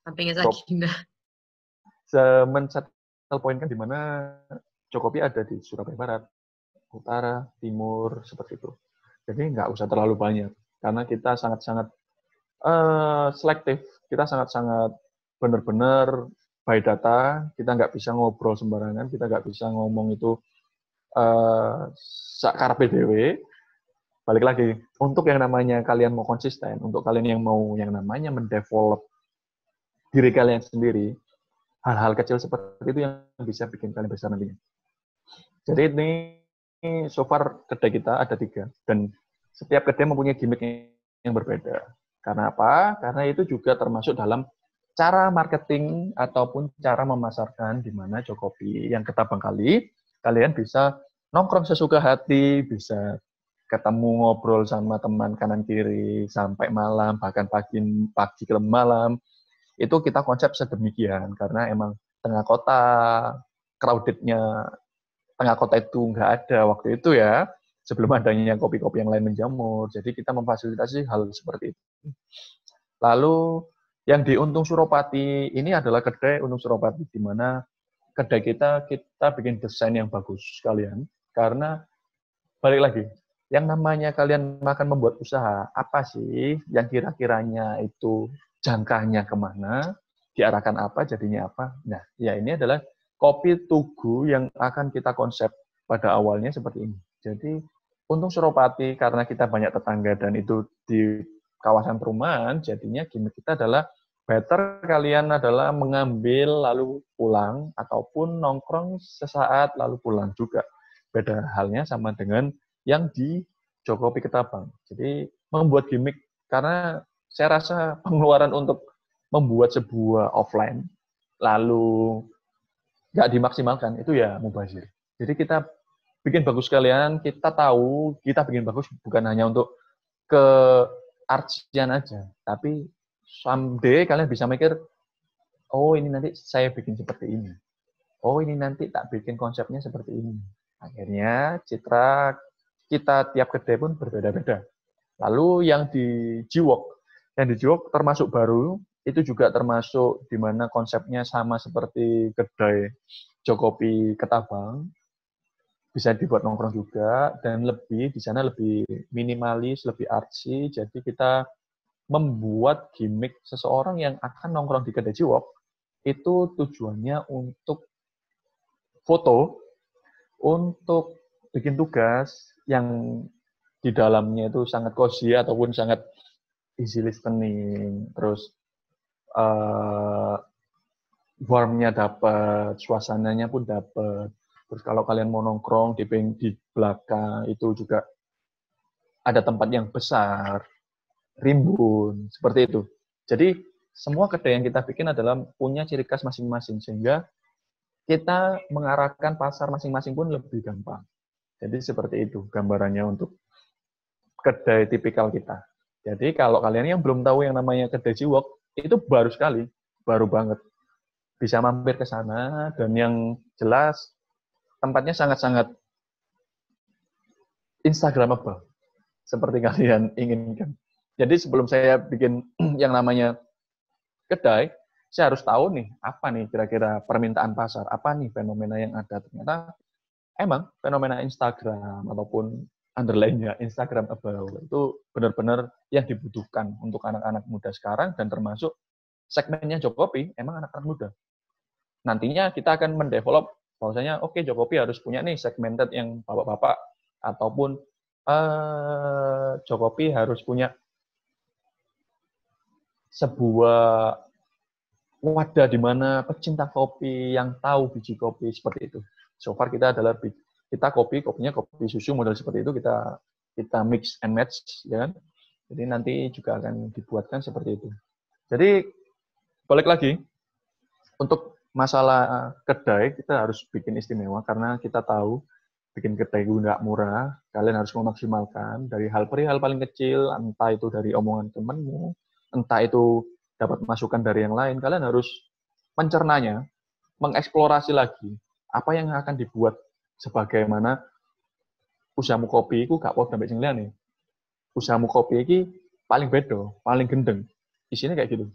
Men-settle point kan di mana Jokopi ada di Surabaya Barat, Utara, Timur, seperti itu. Jadi nggak usah terlalu banyak, karena kita sangat-sangat selektif. Kita sangat-sangat benar-benar by data, kita nggak bisa ngobrol sembarangan, kita nggak bisa ngomong itu sakarpe dewe. Balik lagi, untuk yang namanya kalian mau konsisten, untuk kalian yang mau yang namanya mendevelop diri kalian sendiri, hal-hal kecil seperti itu yang bisa bikin kalian besar nantinya. Jadi ini so far kedai kita ada 3, dan setiap kedai mempunyai gimmick yang berbeda. Karena apa? Karena itu juga termasuk dalam cara marketing ataupun cara memasarkan di mana Jokopi yang Ketapang Kali, kalian bisa nongkrong sesuka hati, bisa ketemu ngobrol sama teman kanan kiri sampai malam, bahkan pagi ke malam. Itu kita konsep sedemikian karena emang tengah kota, crowded-nya tengah kota itu nggak ada waktu itu ya, sebelum adanya kopi-kopi yang lain menjamur. Jadi kita memfasilitasi hal seperti itu. Lalu yang di Untung Suropati ini adalah kedai Untung Suropati, di mana kedai kita bikin desain yang bagus sekalian. Karena balik lagi, yang namanya kalian makan membuat usaha, apa sih yang kira-kiranya itu jangkanya kemana, diarahkan apa, jadinya apa. Nah, ya ini adalah kopi Tugu yang akan kita konsep pada awalnya seperti ini. Jadi, Untung Suropati, karena kita banyak tetangga dan itu di kawasan perumahan, jadinya gimmick kita adalah better kalian adalah mengambil lalu pulang, ataupun nongkrong sesaat lalu pulang juga. Beda halnya sama dengan yang di Jokopi Ketapang. Jadi membuat gimmick, karena saya rasa pengeluaran untuk membuat sebuah offline lalu nggak dimaksimalkan itu ya mubazir. Jadi kita bikin bagus kalian, kita tahu kita bikin bagus bukan hanya untuk ke artsian aja, tapi someday kalian bisa mikir, oh ini nanti saya bikin seperti ini, oh ini nanti tak bikin konsepnya seperti ini. Akhirnya citra kita tiap kedai pun berbeda-beda. Lalu yang di Jiwok termasuk baru, itu juga termasuk di mana konsepnya sama seperti kedai Jokopi Ketapang, bisa dibuat nongkrong juga, dan lebih di sana lebih minimalis, lebih artsy. Jadi kita membuat gimmick seseorang yang akan nongkrong di kedai Jiwok itu tujuannya untuk foto untuk bikin tugas yang di dalamnya itu sangat cozy ataupun sangat easy listening, terus warmnya dapat, suasananya pun dapat. Terus kalau kalian mau nongkrong di belakang itu juga ada tempat yang besar, rimbun, seperti itu. Jadi semua kedai yang kita bikin adalah punya ciri khas masing-masing, sehingga kita mengarahkan pasar masing-masing pun lebih gampang. Jadi seperti itu gambarannya untuk kedai tipikal kita. Jadi kalau kalian yang belum tahu yang namanya kedai Jiwok, itu baru sekali, baru banget. Bisa mampir ke sana, dan yang jelas tempatnya sangat-sangat Instagramable, seperti kalian inginkan. Jadi sebelum saya bikin yang namanya kedai, saya harus tahu nih, apa nih kira-kira permintaan pasar, apa nih fenomena yang ada. Ternyata emang fenomena Instagram ataupun underline-nya Instagramable itu benar-benar yang dibutuhkan untuk anak-anak muda sekarang, dan termasuk segmennya Jokopi emang anak-anak muda. Nantinya kita akan mendevelop bahwasanya oke, Jokopi harus punya nih segmented yang bapak-bapak, ataupun Jokopi harus punya sebuah wadah di mana pecinta kopi yang tahu biji kopi, seperti itu. So far kita adalah kopinya kopi susu model seperti itu, kita mix and match, ya kan? Jadi nanti juga akan dibuatkan seperti itu. Jadi balik lagi untuk masalah kedai, kita harus bikin istimewa karena kita tahu bikin kedai itu nggak murah. Kalian harus memaksimalkan dari perihal paling kecil, entah itu dari omongan temanmu, entah itu dapat masukan dari yang lain. Kalian harus mencernanya, mengeksplorasi lagi apa yang akan dibuat, sebagaimana usahamu kopi itu gak podo sampai sing liyane. Usahamu kopi iki paling bedo, paling gendeng. Isinya kayak gitu.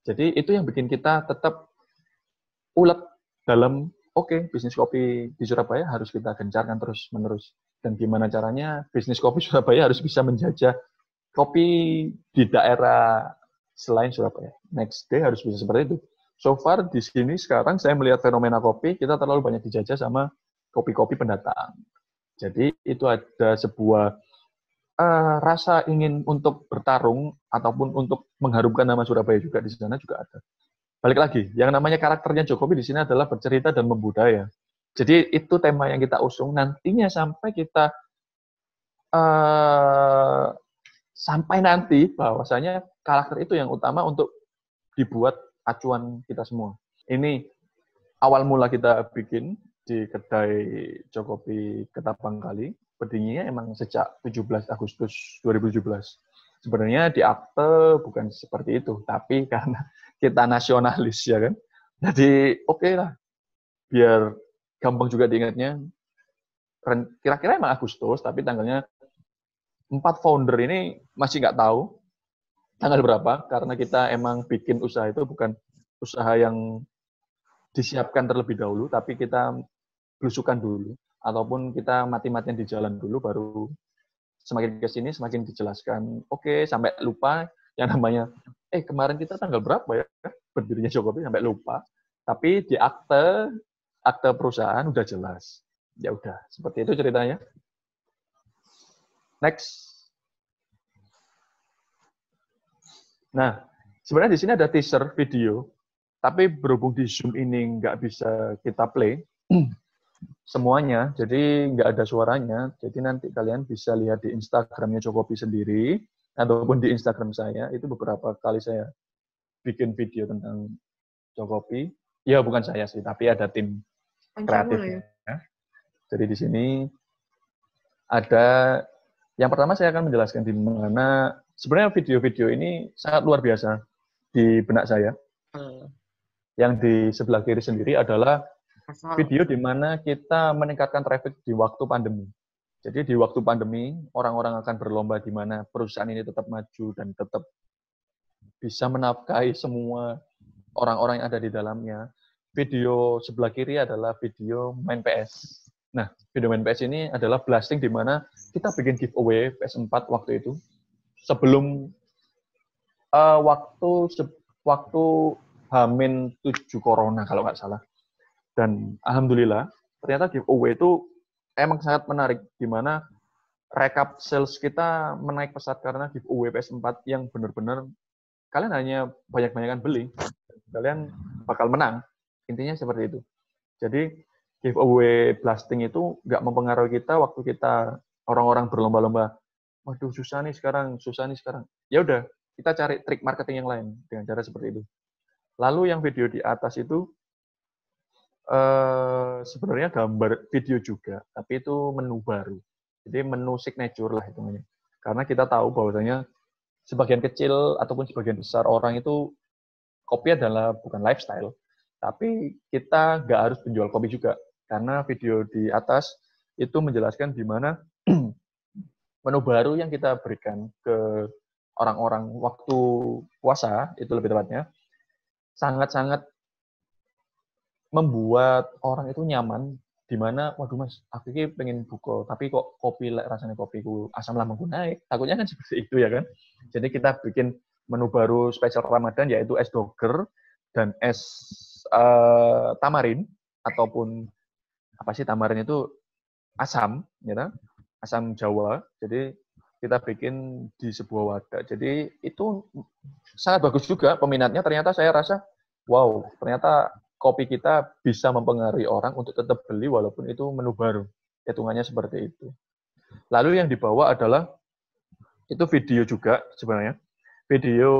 Jadi itu yang bikin kita tetap ulet dalam bisnis kopi di Surabaya harus kita gencarkan terus-menerus. Dan gimana caranya bisnis kopi Surabaya harus bisa menjajah kopi di daerah selain Surabaya. Next day harus bisa seperti itu. So far di sini sekarang saya melihat fenomena kopi, kita terlalu banyak dijajah sama kopi-kopi pendatang. Jadi itu ada sebuah rasa ingin untuk bertarung ataupun untuk mengharumkan nama Surabaya juga di sana juga ada. Balik lagi, yang namanya karakternya Jokowi di sini adalah bercerita dan membudaya. Jadi itu tema yang kita usung nantinya sampai nanti bahwasanya karakter itu yang utama untuk dibuat acuan kita semua. Ini awal mula kita bikin di kedai Jokopi Ketapang Kali. Berdirinya emang sejak 17 Agustus 2017. Sebenarnya di akte bukan seperti itu, tapi karena kita nasionalis ya kan. Jadi oke lah, biar gampang juga diingatnya. Kira-kira emang Agustus, tapi tanggalnya 4 founder ini masih nggak tahu tanggal berapa, karena kita emang bikin usaha itu bukan usaha yang disiapkan terlebih dahulu, tapi kita belusukan dulu, ataupun kita mati-matian di jalan dulu, baru semakin ke sini semakin dijelaskan. Oke, sampai lupa yang namanya, kemarin kita tanggal berapa ya berdirinya Jokopi, sampai lupa. Tapi di akte perusahaan udah jelas. Ya udah, seperti itu ceritanya. Next. Nah, sebenarnya di sini ada teaser video, tapi berhubung di Zoom ini nggak bisa kita play semuanya, jadi nggak ada suaranya. Jadi nanti kalian bisa lihat di Instagramnya Jokopi sendiri, ataupun di Instagram saya, itu beberapa kali saya bikin video tentang Jokopi. Ya, bukan saya sih, tapi ada tim kreatifnya. Ya. Jadi di sini ada, yang pertama saya akan menjelaskan di mana sebenarnya video-video ini sangat luar biasa di benak saya. Yang di sebelah kiri sendiri adalah video di mana kita meningkatkan traffic di waktu pandemi. Jadi di waktu pandemi, orang-orang akan berlomba di mana perusahaan ini tetap maju dan tetap bisa menafkahi semua orang-orang yang ada di dalamnya. Video sebelah kiri adalah video main PS. Nah, video main PS ini adalah blasting di mana kita bikin giveaway PS4 waktu itu. Sebelum waktu H-7 Corona kalau nggak salah. Dan alhamdulillah ternyata giveaway itu emang sangat menarik, di mana rekap sales kita menaik pesat karena giveaway PS4 yang benar-benar kalian hanya banyak-banyakan beli, kalian bakal menang. Intinya seperti itu. Jadi giveaway blasting itu nggak mempengaruhi kita waktu kita orang-orang berlomba-lomba. Waduh, susah nih sekarang. Ya udah, kita cari trik marketing yang lain dengan cara seperti itu. Lalu yang video di atas itu sebenarnya gambar video juga, tapi itu menu baru. Jadi menu signature lah hitungannya. Karena kita tahu bahwasanya sebagian kecil ataupun sebagian besar orang itu kopi adalah bukan lifestyle, tapi kita nggak harus menjual kopi juga. Karena video di atas itu menjelaskan di mana menu baru yang kita berikan ke orang-orang waktu puasa, itu lebih tepatnya, sangat-sangat membuat orang itu nyaman, di mana, waduh mas, aku ini pengen buka, tapi kok kopi, rasanya kopiku asam lambungku naik, takutnya kan seperti itu ya kan. Jadi kita bikin menu baru spesial Ramadan, yaitu es doger dan es tamarin, ataupun apa sih tamarin itu asam, ya, asam Jawa. Jadi kita bikin di sebuah wadah. Jadi itu sangat bagus juga peminatnya. Ternyata saya rasa, wow, ternyata kopi kita bisa mempengaruhi orang untuk tetap beli walaupun itu menu baru. Hitungannya seperti itu. Lalu yang dibawa adalah itu video juga sebenarnya. Video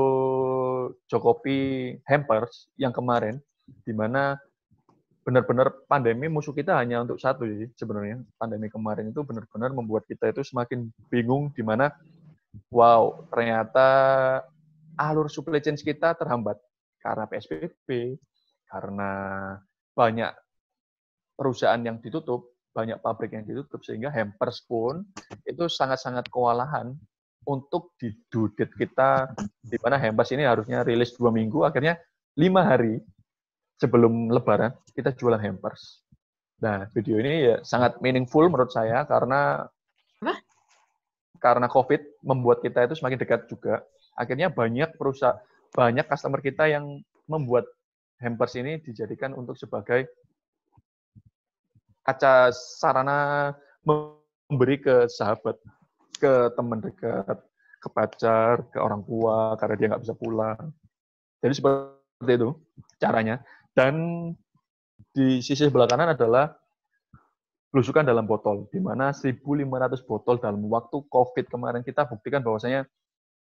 Jokopi Hampers yang kemarin, di mana benar-benar pandemi musuh kita hanya untuk satu sih sebenarnya. Pandemi kemarin itu benar-benar membuat kita itu semakin bingung, di mana wow, ternyata alur supply chain kita terhambat karena PSBB, karena banyak perusahaan yang ditutup, banyak pabrik yang ditutup, sehingga Hampers pun itu sangat-sangat kewalahan untuk didudit kita, di mana Hampers ini harusnya rilis 2 minggu, akhirnya 5 hari sebelum Lebaran, kita jualan Hampers. Nah, video ini ya sangat meaningful menurut saya, karena COVID membuat kita itu semakin dekat juga. Akhirnya banyak perusahaan, banyak customer kita yang membuat Hampers ini dijadikan untuk sebagai kaca sarana memberi ke sahabat, ke teman dekat, ke pacar, ke orang tua, karena dia nggak bisa pulang. Jadi seperti itu caranya. Dan di sisi sebelah kanan adalah belusukan dalam botol, di mana 1.500 botol dalam waktu COVID kemarin. Kita buktikan bahwasanya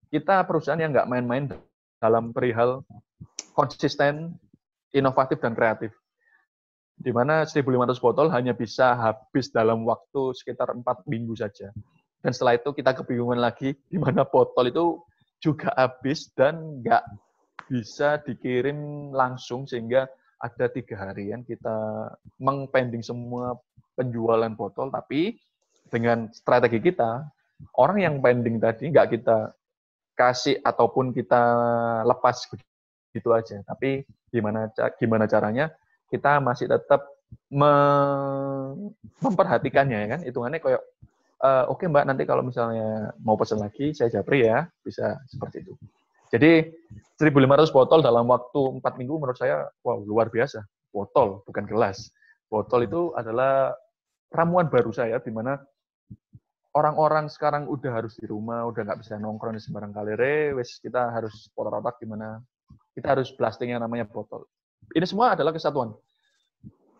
kita perusahaan yang nggak main-main dalam perihal konsisten, inovatif, dan kreatif. Di mana 1.500 botol hanya bisa habis dalam waktu sekitar 4 minggu saja. Dan setelah itu kita kebingungan lagi, di mana botol itu juga habis dan nggak bisa dikirim langsung, sehingga ada 3 harian kita meng-pending semua penjualan botol. Tapi dengan strategi kita, orang yang pending tadi nggak kita kasih ataupun kita lepas gitu aja. Tapi gimana caranya kita masih tetap memperhatikannya, ya kan? Hitungannya kayak oke Mbak, nanti kalau misalnya mau pesan lagi saya japri ya, bisa seperti itu. Jadi 1.500 botol dalam waktu 4 minggu menurut saya, wow, luar biasa. Botol, bukan gelas. Botol itu adalah ramuan baru saya, di mana orang-orang sekarang udah harus di rumah, udah nggak bisa nongkrong di sembarang kalere, wes kita harus potor otak gimana, kita harus blasting yang namanya botol. Ini semua adalah kesatuan.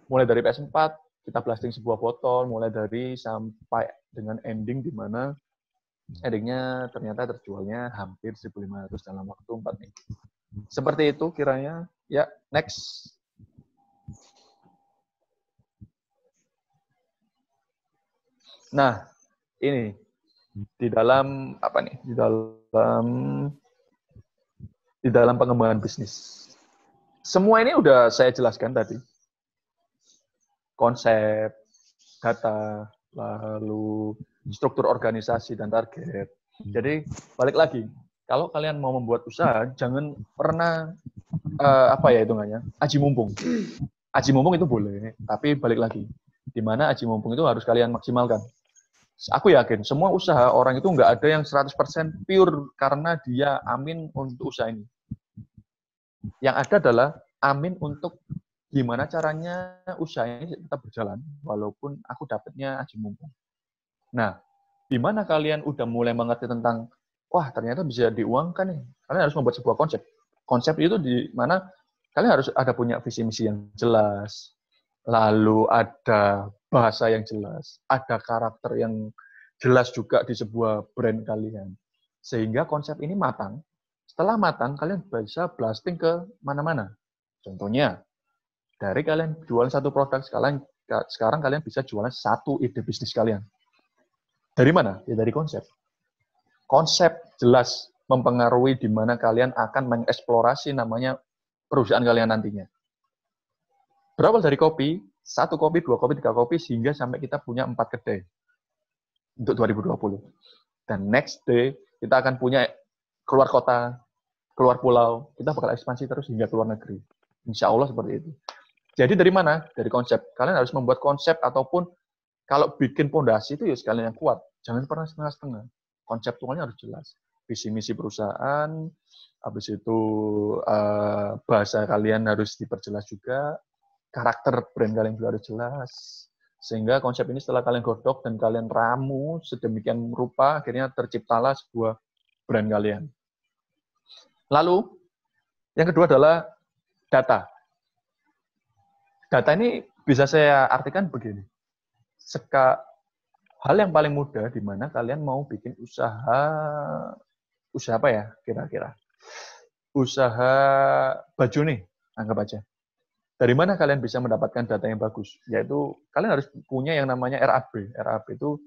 Mulai dari PS4, kita blasting sebuah botol, mulai dari sampai dengan ending, di mana endingnya ternyata terjualnya hampir 1.500 dalam waktu 4 minggu. Seperti itu kiranya. Ya, next. Nah, ini di dalam apa nih? Di dalam pengembangan bisnis. Semua ini udah saya jelaskan tadi. Konsep, data, lalu struktur organisasi dan target. Jadi balik lagi, kalau kalian mau membuat usaha, jangan pernah aji mumpung. Aji mumpung itu boleh, tapi balik lagi, di mana aji mumpung itu harus kalian maksimalkan. Aku yakin semua usaha orang itu nggak ada yang 100% pure karena dia amin untuk usaha ini. Yang ada adalah amin untuk gimana caranya usaha ini tetap berjalan, walaupun aku dapatnya aji mumpung. Nah, di mana kalian udah mulai mengerti tentang, wah ternyata bisa diuangkan nih, kalian harus membuat sebuah konsep. Konsep itu di mana kalian harus ada punya visi misi yang jelas, lalu ada bahasa yang jelas, ada karakter yang jelas juga di sebuah brand kalian. Sehingga konsep ini matang. Setelah matang, kalian bisa blasting ke mana-mana. Contohnya, dari kalian jualan satu produk, sekarang kalian bisa jualan satu ide bisnis kalian. Dari mana? Ya dari konsep. Konsep jelas mempengaruhi di mana kalian akan mengeksplorasi namanya perusahaan kalian nantinya. Berawal dari kopi, 1 kopi, 2 kopi, 3 kopi, sehingga sampai kita punya 4 kedai untuk 2020. Dan next day, kita akan punya keluar kota, keluar pulau, kita bakal ekspansi terus hingga keluar negeri. Insya Allah seperti itu. Jadi dari mana? Dari konsep. Kalian harus membuat konsep ataupun kalau bikin pondasi itu ya sekalian yang kuat. Jangan pernah setengah-setengah. Konseptualnya harus jelas. Visi misi perusahaan, habis itu bahasa kalian harus diperjelas juga, karakter brand kalian juga harus jelas. Sehingga konsep ini setelah kalian godok dan kalian ramu sedemikian rupa, akhirnya terciptalah sebuah brand kalian. Lalu, yang kedua adalah data. Data ini bisa saya artikan begini. Hal yang paling mudah di mana kalian mau bikin usaha apa ya kira-kira? Usaha baju nih, anggap aja. Dari mana kalian bisa mendapatkan data yang bagus? Yaitu kalian harus punya yang namanya RAB. RAB itu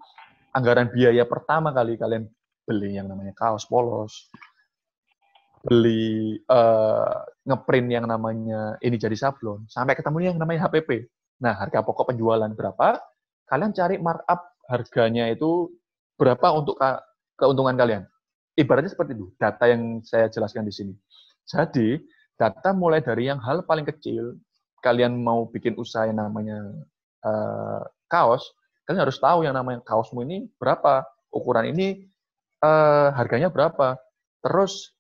anggaran biaya pertama kali kalian beli yang namanya kaos polos, beli ngeprint yang namanya ini jadi sablon, sampai ketemu yang namanya HPP. Nah, harga pokok penjualan berapa? Kalian cari markup harganya itu berapa untuk keuntungan kalian. Ibaratnya seperti itu, data yang saya jelaskan di sini. Jadi, data mulai dari yang hal paling kecil, kalian mau bikin usaha yang namanya kaos, kalian harus tahu yang namanya kaosmu ini berapa, ukuran ini harganya berapa. Terus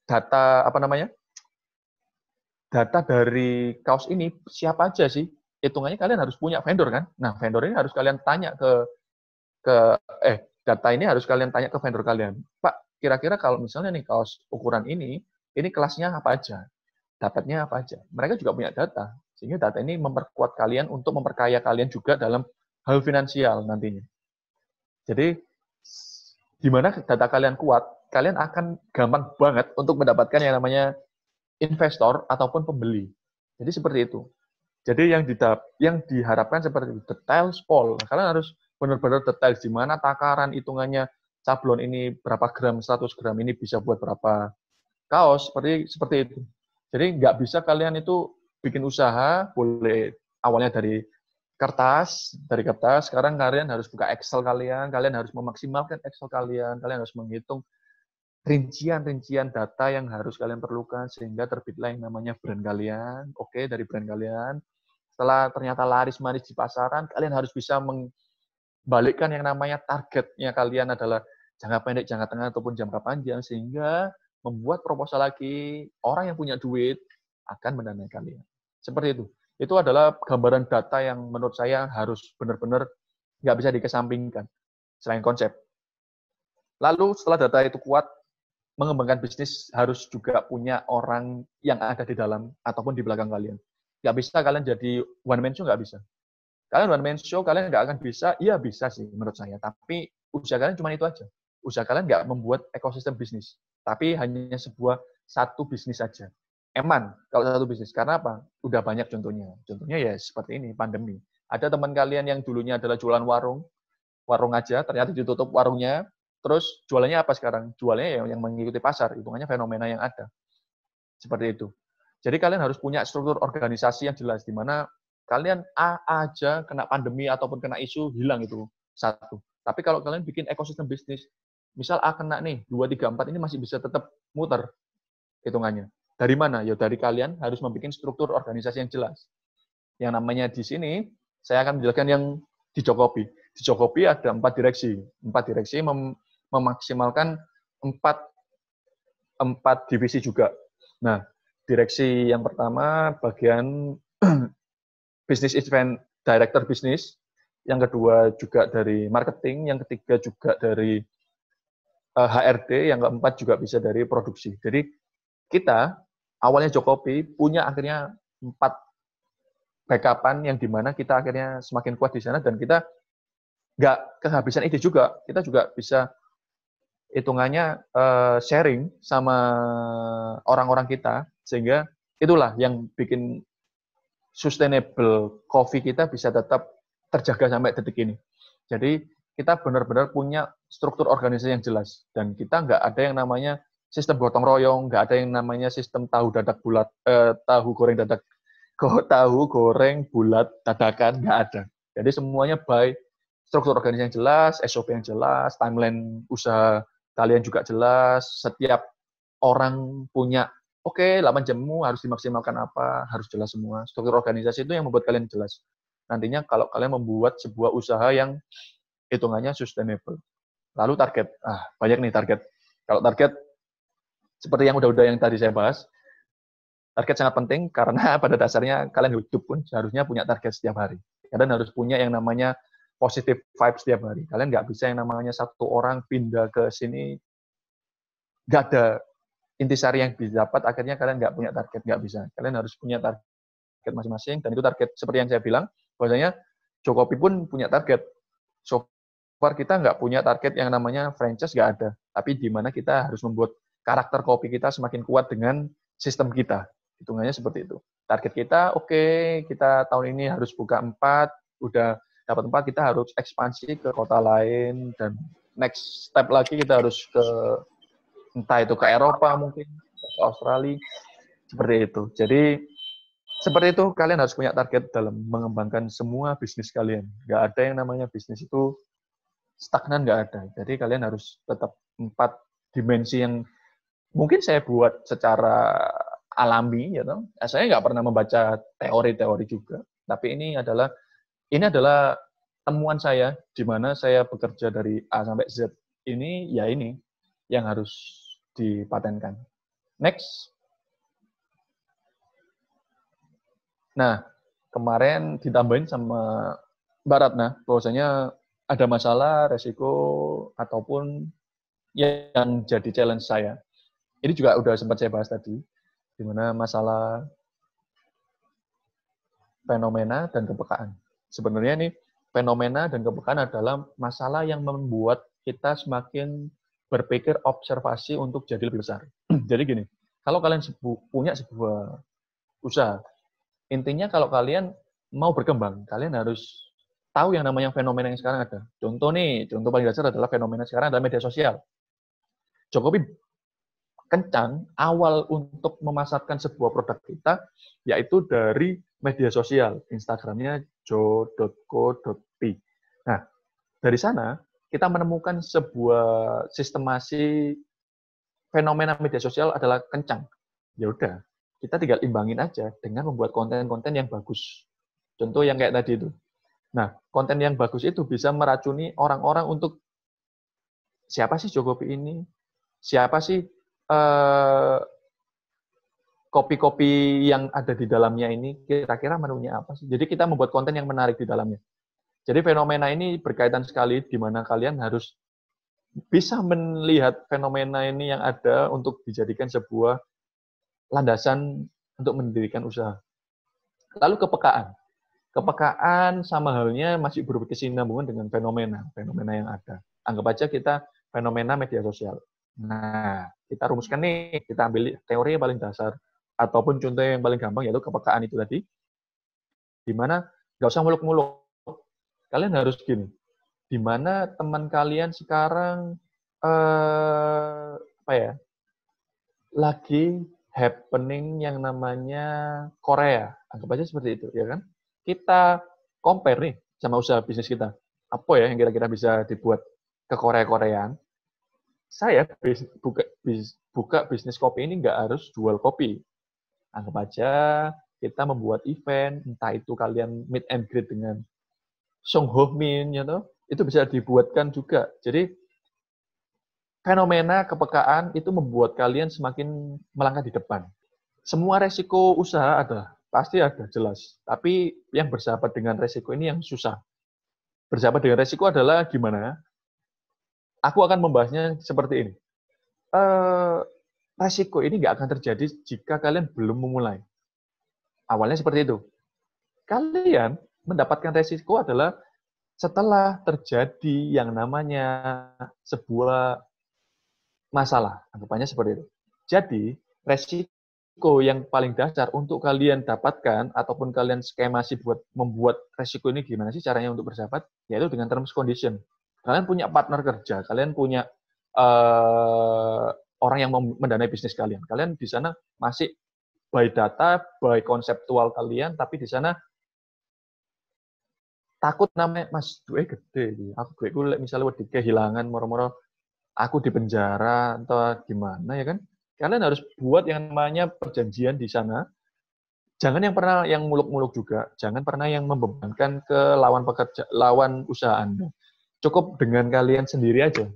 data data dari kaos ini siapa aja sih? Hitungannya kalian harus punya vendor kan? Nah, vendor ini harus kalian tanya data ini harus kalian tanya ke vendor kalian. Pak, kira-kira kalau misalnya nih kaos ukuran ini kelasnya apa aja? Dapatnya apa aja? Mereka juga punya data. Sehingga data ini memperkuat kalian untuk memperkaya kalian juga dalam hal finansial nantinya. Jadi, di mana data kalian kuat, kalian akan gampang banget untuk mendapatkan yang namanya investor ataupun pembeli. Jadi seperti itu. Jadi yang diharapkan seperti itu, detail spol. Kalian harus benar-benar detail di mana takaran hitungannya sablon ini berapa gram, 100 gram ini bisa buat berapa kaos, seperti itu. Jadi nggak bisa kalian itu bikin usaha, boleh awalnya dari kertas, sekarang kalian harus buka Excel kalian harus memaksimalkan Excel kalian harus menghitung rincian data yang harus kalian perlukan sehingga terbitlah yang namanya brand kalian. Oke, dari brand kalian. Setelah ternyata laris manis di pasaran, kalian harus bisa membalikkan yang namanya targetnya kalian adalah jangka pendek, jangka tengah, ataupun jangka panjang, sehingga membuat proposal lagi, orang yang punya duit akan mendanai kalian. Seperti itu. Itu adalah gambaran data yang menurut saya harus benar-benar nggak bisa dikesampingkan, selain konsep. Lalu setelah data itu kuat, mengembangkan bisnis harus juga punya orang yang ada di dalam ataupun di belakang kalian. Nggak bisa kalian jadi one man show, nggak bisa. Kalian one man show, kalian nggak akan bisa, iya bisa sih menurut saya, tapi usaha kalian cuma itu aja. Usaha kalian nggak membuat ekosistem bisnis, tapi hanya satu bisnis saja. Eman kalau satu bisnis, karena apa? Udah banyak contohnya. Contohnya ya seperti ini, pandemi. Ada teman kalian yang dulunya adalah jualan warung aja, ternyata ditutup warungnya, terus jualannya apa sekarang? Jualannya yang mengikuti pasar, hitungannya fenomena yang ada. Seperti itu. Jadi kalian harus punya struktur organisasi yang jelas, di mana kalian aja kena pandemi ataupun kena isu, hilang itu satu. Tapi kalau kalian bikin ekosistem bisnis, misal A kena nih, 2, 3, 4 ini masih bisa tetap muter hitungannya. Dari mana? Ya dari kalian harus membuat struktur organisasi yang jelas. Yang namanya di sini, saya akan menjelaskan yang di Jokopi. Di Jokopi ada 4 direksi. 4 direksi memaksimalkan 4 divisi juga. Nah, direksi yang pertama bagian business event director bisnis, yang kedua juga dari marketing, yang ketiga juga dari HRD, yang keempat juga bisa dari produksi. Jadi kita awalnya Jokopi punya akhirnya 4 backupan yang dimana kita akhirnya semakin kuat di sana dan kita nggak kehabisan ide juga. Kita juga bisa hitungannya sharing sama orang-orang kita, sehingga itulah yang bikin sustainable coffee kita bisa tetap terjaga sampai detik ini. Jadi kita benar-benar punya struktur organisasi yang jelas, dan kita nggak ada yang namanya sistem gotong royong, nggak ada yang namanya sistem tahu goreng bulat dadakan, nggak ada. Jadi semuanya by struktur organisasi yang jelas, SOP yang jelas, timeline usaha kalian juga jelas, setiap orang punya, oke, 8 jammu harus dimaksimalkan apa, harus jelas semua. Struktur organisasi itu yang membuat kalian jelas. Nantinya kalau kalian membuat sebuah usaha yang hitungannya sustainable. Lalu target, banyak nih target. Kalau target, seperti yang udah-udah yang tadi saya bahas, target sangat penting karena pada dasarnya kalian hidup pun seharusnya punya target setiap hari. Kalian harus punya yang namanya positive vibes setiap hari. Kalian nggak bisa yang namanya satu orang pindah ke sini, nggak ada intisari yang didapat, akhirnya kalian nggak punya target, nggak bisa. Kalian harus punya target masing-masing, dan itu target seperti yang saya bilang, bahwasanya Jokopi pun punya target. So far kita nggak punya target yang namanya franchise, nggak ada. Tapi di mana kita harus membuat karakter kopi kita semakin kuat dengan sistem kita. Hitungannya seperti itu. Target kita, oke, kita tahun ini harus buka 4, udah dapat 4, kita harus ekspansi ke kota lain, dan next step lagi kita harus ke, entah itu ke Eropa mungkin, ke Australia, seperti itu. Jadi, seperti itu, kalian harus punya target dalam mengembangkan semua bisnis kalian. Nggak ada yang namanya bisnis itu stagnan, nggak ada. Jadi, kalian harus tetap 4 dimensi yang mungkin saya buat secara alami, ya toh. Saya nggak pernah membaca teori-teori juga. Tapi ini adalah temuan saya, di mana saya bekerja dari A sampai Z. Ini yang harus dipatenkan. Next. Nah, kemarin ditambahin sama Mbak Ratna, bahwasanya ada masalah, resiko, ataupun yang jadi challenge saya. Ini juga udah sempat saya bahas tadi, di mana masalah fenomena dan kepekaan. Sebenarnya nih, fenomena dan kepekaan adalah masalah yang membuat kita semakin berpikir observasi untuk jadi lebih besar. Jadi gini, kalau kalian punya sebuah usaha, intinya kalau kalian mau berkembang, kalian harus tahu yang namanya fenomena yang sekarang ada. Contoh paling dasar adalah fenomena sekarang adalah media sosial. Jokopi kencang awal untuk memasarkan sebuah produk kita, yaitu dari media sosial. Instagramnya jo.co.pi. Nah, dari sana kita menemukan sebuah sistemasi fenomena media sosial adalah kencang. Ya udah, kita tinggal imbangin aja dengan membuat konten-konten yang bagus. Contoh yang kayak tadi itu. Nah, konten yang bagus itu bisa meracuni orang-orang untuk siapa sih Jokopi ini? Siapa sih kopi-kopi yang ada di dalamnya ini, kira-kira menunya apa sih? Jadi kita membuat konten yang menarik di dalamnya. Jadi fenomena ini berkaitan sekali, di mana kalian harus bisa melihat fenomena ini yang ada untuk dijadikan sebuah landasan untuk mendirikan usaha. Lalu kepekaan. Kepekaan sama halnya masih berkesinambungan dengan fenomena yang ada. Anggap aja kita fenomena media sosial. Nah, kita rumuskan nih, kita ambil teori yang paling dasar, ataupun contoh yang paling gampang, yaitu kepekaan itu tadi, di mana nggak usah muluk-muluk. Kalian harus gini, di mana teman kalian sekarang lagi happening yang namanya Korea, anggap aja seperti itu, ya kan? Kita compare nih sama usaha bisnis kita, apa ya yang kira-kira bisa dibuat ke Korea-Koreaan. Saya buka bisnis kopi ini nggak harus jual kopi. Anggap aja kita membuat event, entah itu kalian meet and greet dengan Song Ho Min, ya toh, itu bisa dibuatkan juga. Jadi fenomena kepekaan itu membuat kalian semakin melangkah di depan. Semua resiko usaha ada, pasti ada, jelas. Tapi yang bersahabat dengan resiko ini yang susah. Bersahabat dengan resiko adalah gimana? Aku akan membahasnya seperti ini. Resiko ini nggak akan terjadi jika kalian belum memulai. Awalnya seperti itu. Kalian mendapatkan resiko adalah setelah terjadi yang namanya sebuah masalah. Anggapannya seperti itu. Jadi, resiko yang paling dasar untuk kalian dapatkan, ataupun kalian skemasi buat membuat resiko ini gimana sih caranya untuk bersahabat, yaitu dengan terms condition. Kalian punya partner kerja, kalian punya orang yang mendanai bisnis kalian. Kalian di sana masih by data, by konseptual kalian, tapi di sana takut namanya, mas, duit gede. Aku duitku misalnya udah kehilangan, moro-moro aku di penjara, atau gimana ya kan. Kalian harus buat yang namanya perjanjian di sana. Jangan yang pernah yang muluk-muluk juga. Jangan pernah yang membebankan ke lawan usaha Anda. Cukup dengan kalian sendiri aja.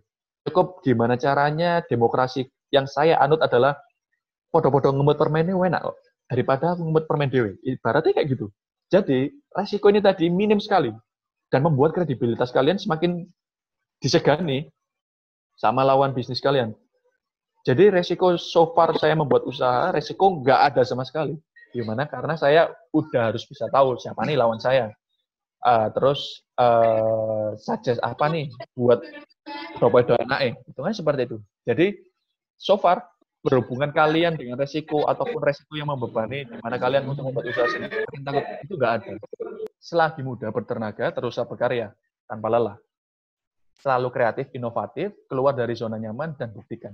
Cukup gimana caranya demokrasi yang saya anut adalah podo-podo ngemut permennya enak kok. Daripada aku ngemut permen dewe. Ibaratnya kayak gitu. Jadi, resiko ini tadi minim sekali. Dan membuat kredibilitas kalian semakin disegani sama lawan bisnis kalian. Jadi resiko so far saya membuat usaha, resiko nggak ada sama sekali. Gimana? Karena saya udah harus bisa tahu siapa nih lawan saya. Terus suggest apa nih buat provider anaknya. Itu kan seperti itu. Jadi so far berhubungan kalian dengan resiko ataupun resiko yang membebani di mana kalian untuk membuat usaha sendiri, takut itu nggak ada. Selagi muda bertenaga, terus berkarya tanpa lelah. Selalu kreatif, inovatif, keluar dari zona nyaman dan buktikan.